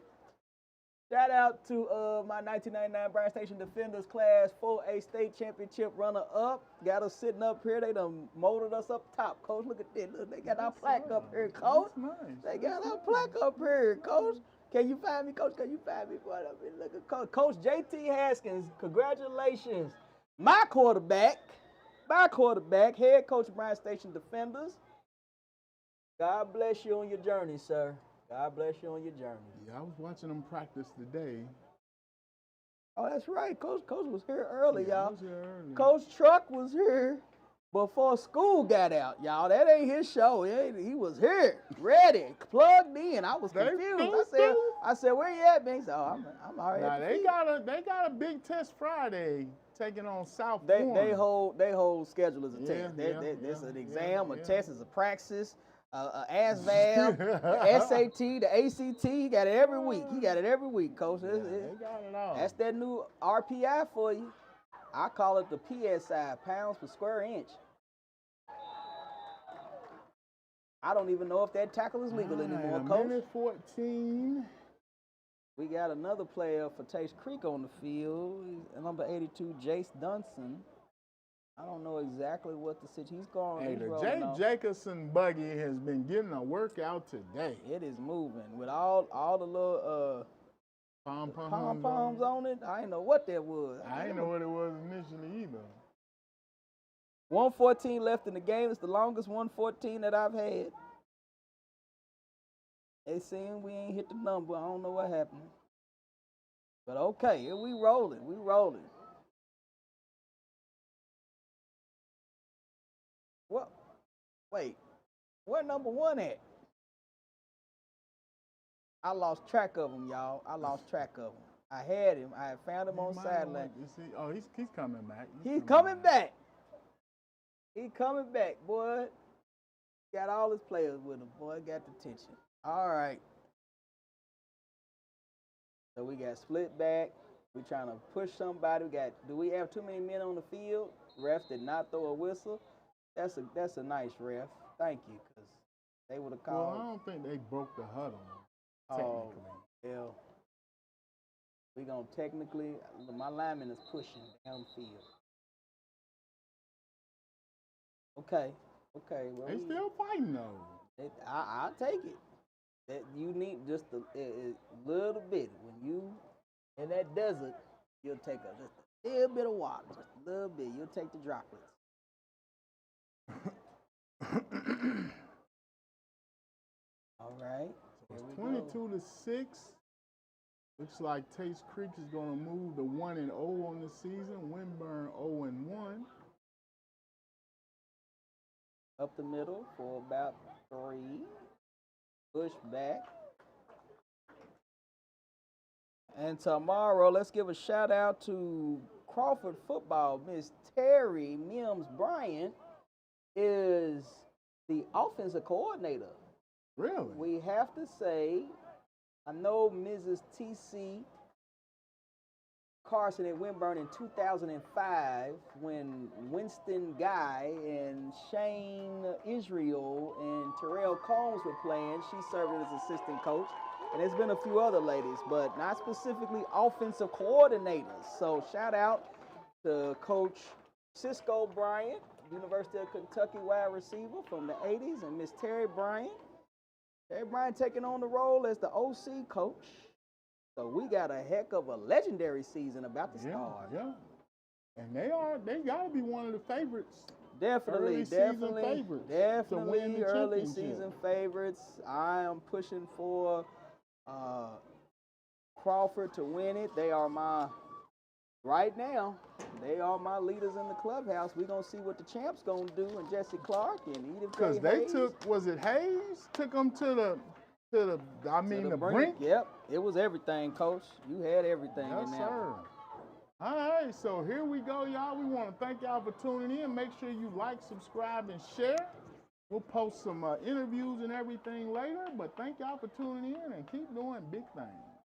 Shout out to my 1999 Bryan Station Defenders Class 4A State Championship runner-up. Got us sitting up here. They done molded us up top. Coach, look at this. Look, they got our plaque up here, Coach. Nice. They got our plaque up here, Coach. Can you find me, Coach? Can you find me? Look at Coach J.T. Haskins. Congratulations. My quarterback, head coach of Bryan Station Defenders. God bless you on your journey, sir. God bless you on your journey. Yeah, I was watching them practice today. Oh, that's right. Coach was here early, Yeah, I y'all. was here early. Coach Truck was here before school got out, y'all. That ain't his show. He was here, ready, plugged in. I was confused. I said, where you at, man? He said, oh, I'm already. Now they got a big test Friday taking on South. They hold schedule as a test. It's an exam, a test, is a praxis. ASVAB, the SAT, the ACT, he got it every week. Coach. They got it all. That's that new RPI for you. I call it the PSI, pounds per square inch. I don't even know if that tackle is legal anymore, Coach. Minute 14. We got another player for Tates Creek on the field, number 82, Jace Dunson. I don't know exactly what the situation. He's going. Hey, the Jake Jacobson buggy has been getting a workout today. It is moving with all the little pom-poms on it. I didn't know what that was. I didn't know what it was initially either. 114 left in the game. It's the longest 114 that I've had. They saying we ain't hit the number. I don't know what happened. But okay, we rolling. What? Wait, where number 1 at? I lost track of him, y'all. I had him. I had found him on sideline. Oh, he's coming back. He's coming back. He's coming back, boy. Got all his players with him, boy. Got the tension. All right. So we got split back. We're trying to push somebody. Do we have too many men on the field? Ref did not throw a whistle. That's a nice ref. Thank you, because they would have called. Well, I don't think they broke the huddle, Oh, technically. yeah. We're going to technically, my lineman is pushing down the field. Okay. Well, They still fighting, though. I'll take it. That you need just a little bit. When you in that desert, you'll take just a little bit of water, just a little bit. You'll take the droplets. All right. So it's 22-6. Looks like Tates Creek is going to move to 1-0 on the season. Winburn 0-1. Up the middle for about 3. Push back. And tomorrow, let's give a shout out to Crawford football. Miss Terry Mims Bryant is the offensive coordinator. Really? We have to say, I know Mrs. T.C. Carson at Winburn in 2005 when Winston Guy and Shane Israel and Terrell Combs were playing. She served as assistant coach. And there's been a few other ladies, but not specifically offensive coordinators. So shout out to Coach Cisco Bryant, University of Kentucky wide receiver from the 80s, and Miss Terry Bryant. Terry Bryant taking on the role as the OC coach. So we got a heck of a legendary season about to start. Yeah. And they gotta be one of the favorites. Definitely To win the early championship. season favorites. I am pushing for Crawford to win it. Right now, they are my leaders in the clubhouse. We're going to see what the champ's going to do, and Jesse Clark and Edith Because J. they Hayes. took, was it Hayes? Took them to the brink. Yep, it was everything, Coach. You had everything Yes, in there. sir. All right, so here we go, y'all. We want to thank y'all for tuning in. Make sure you like, subscribe, and share. We'll post some interviews and everything later, but thank y'all for tuning in and keep doing big things.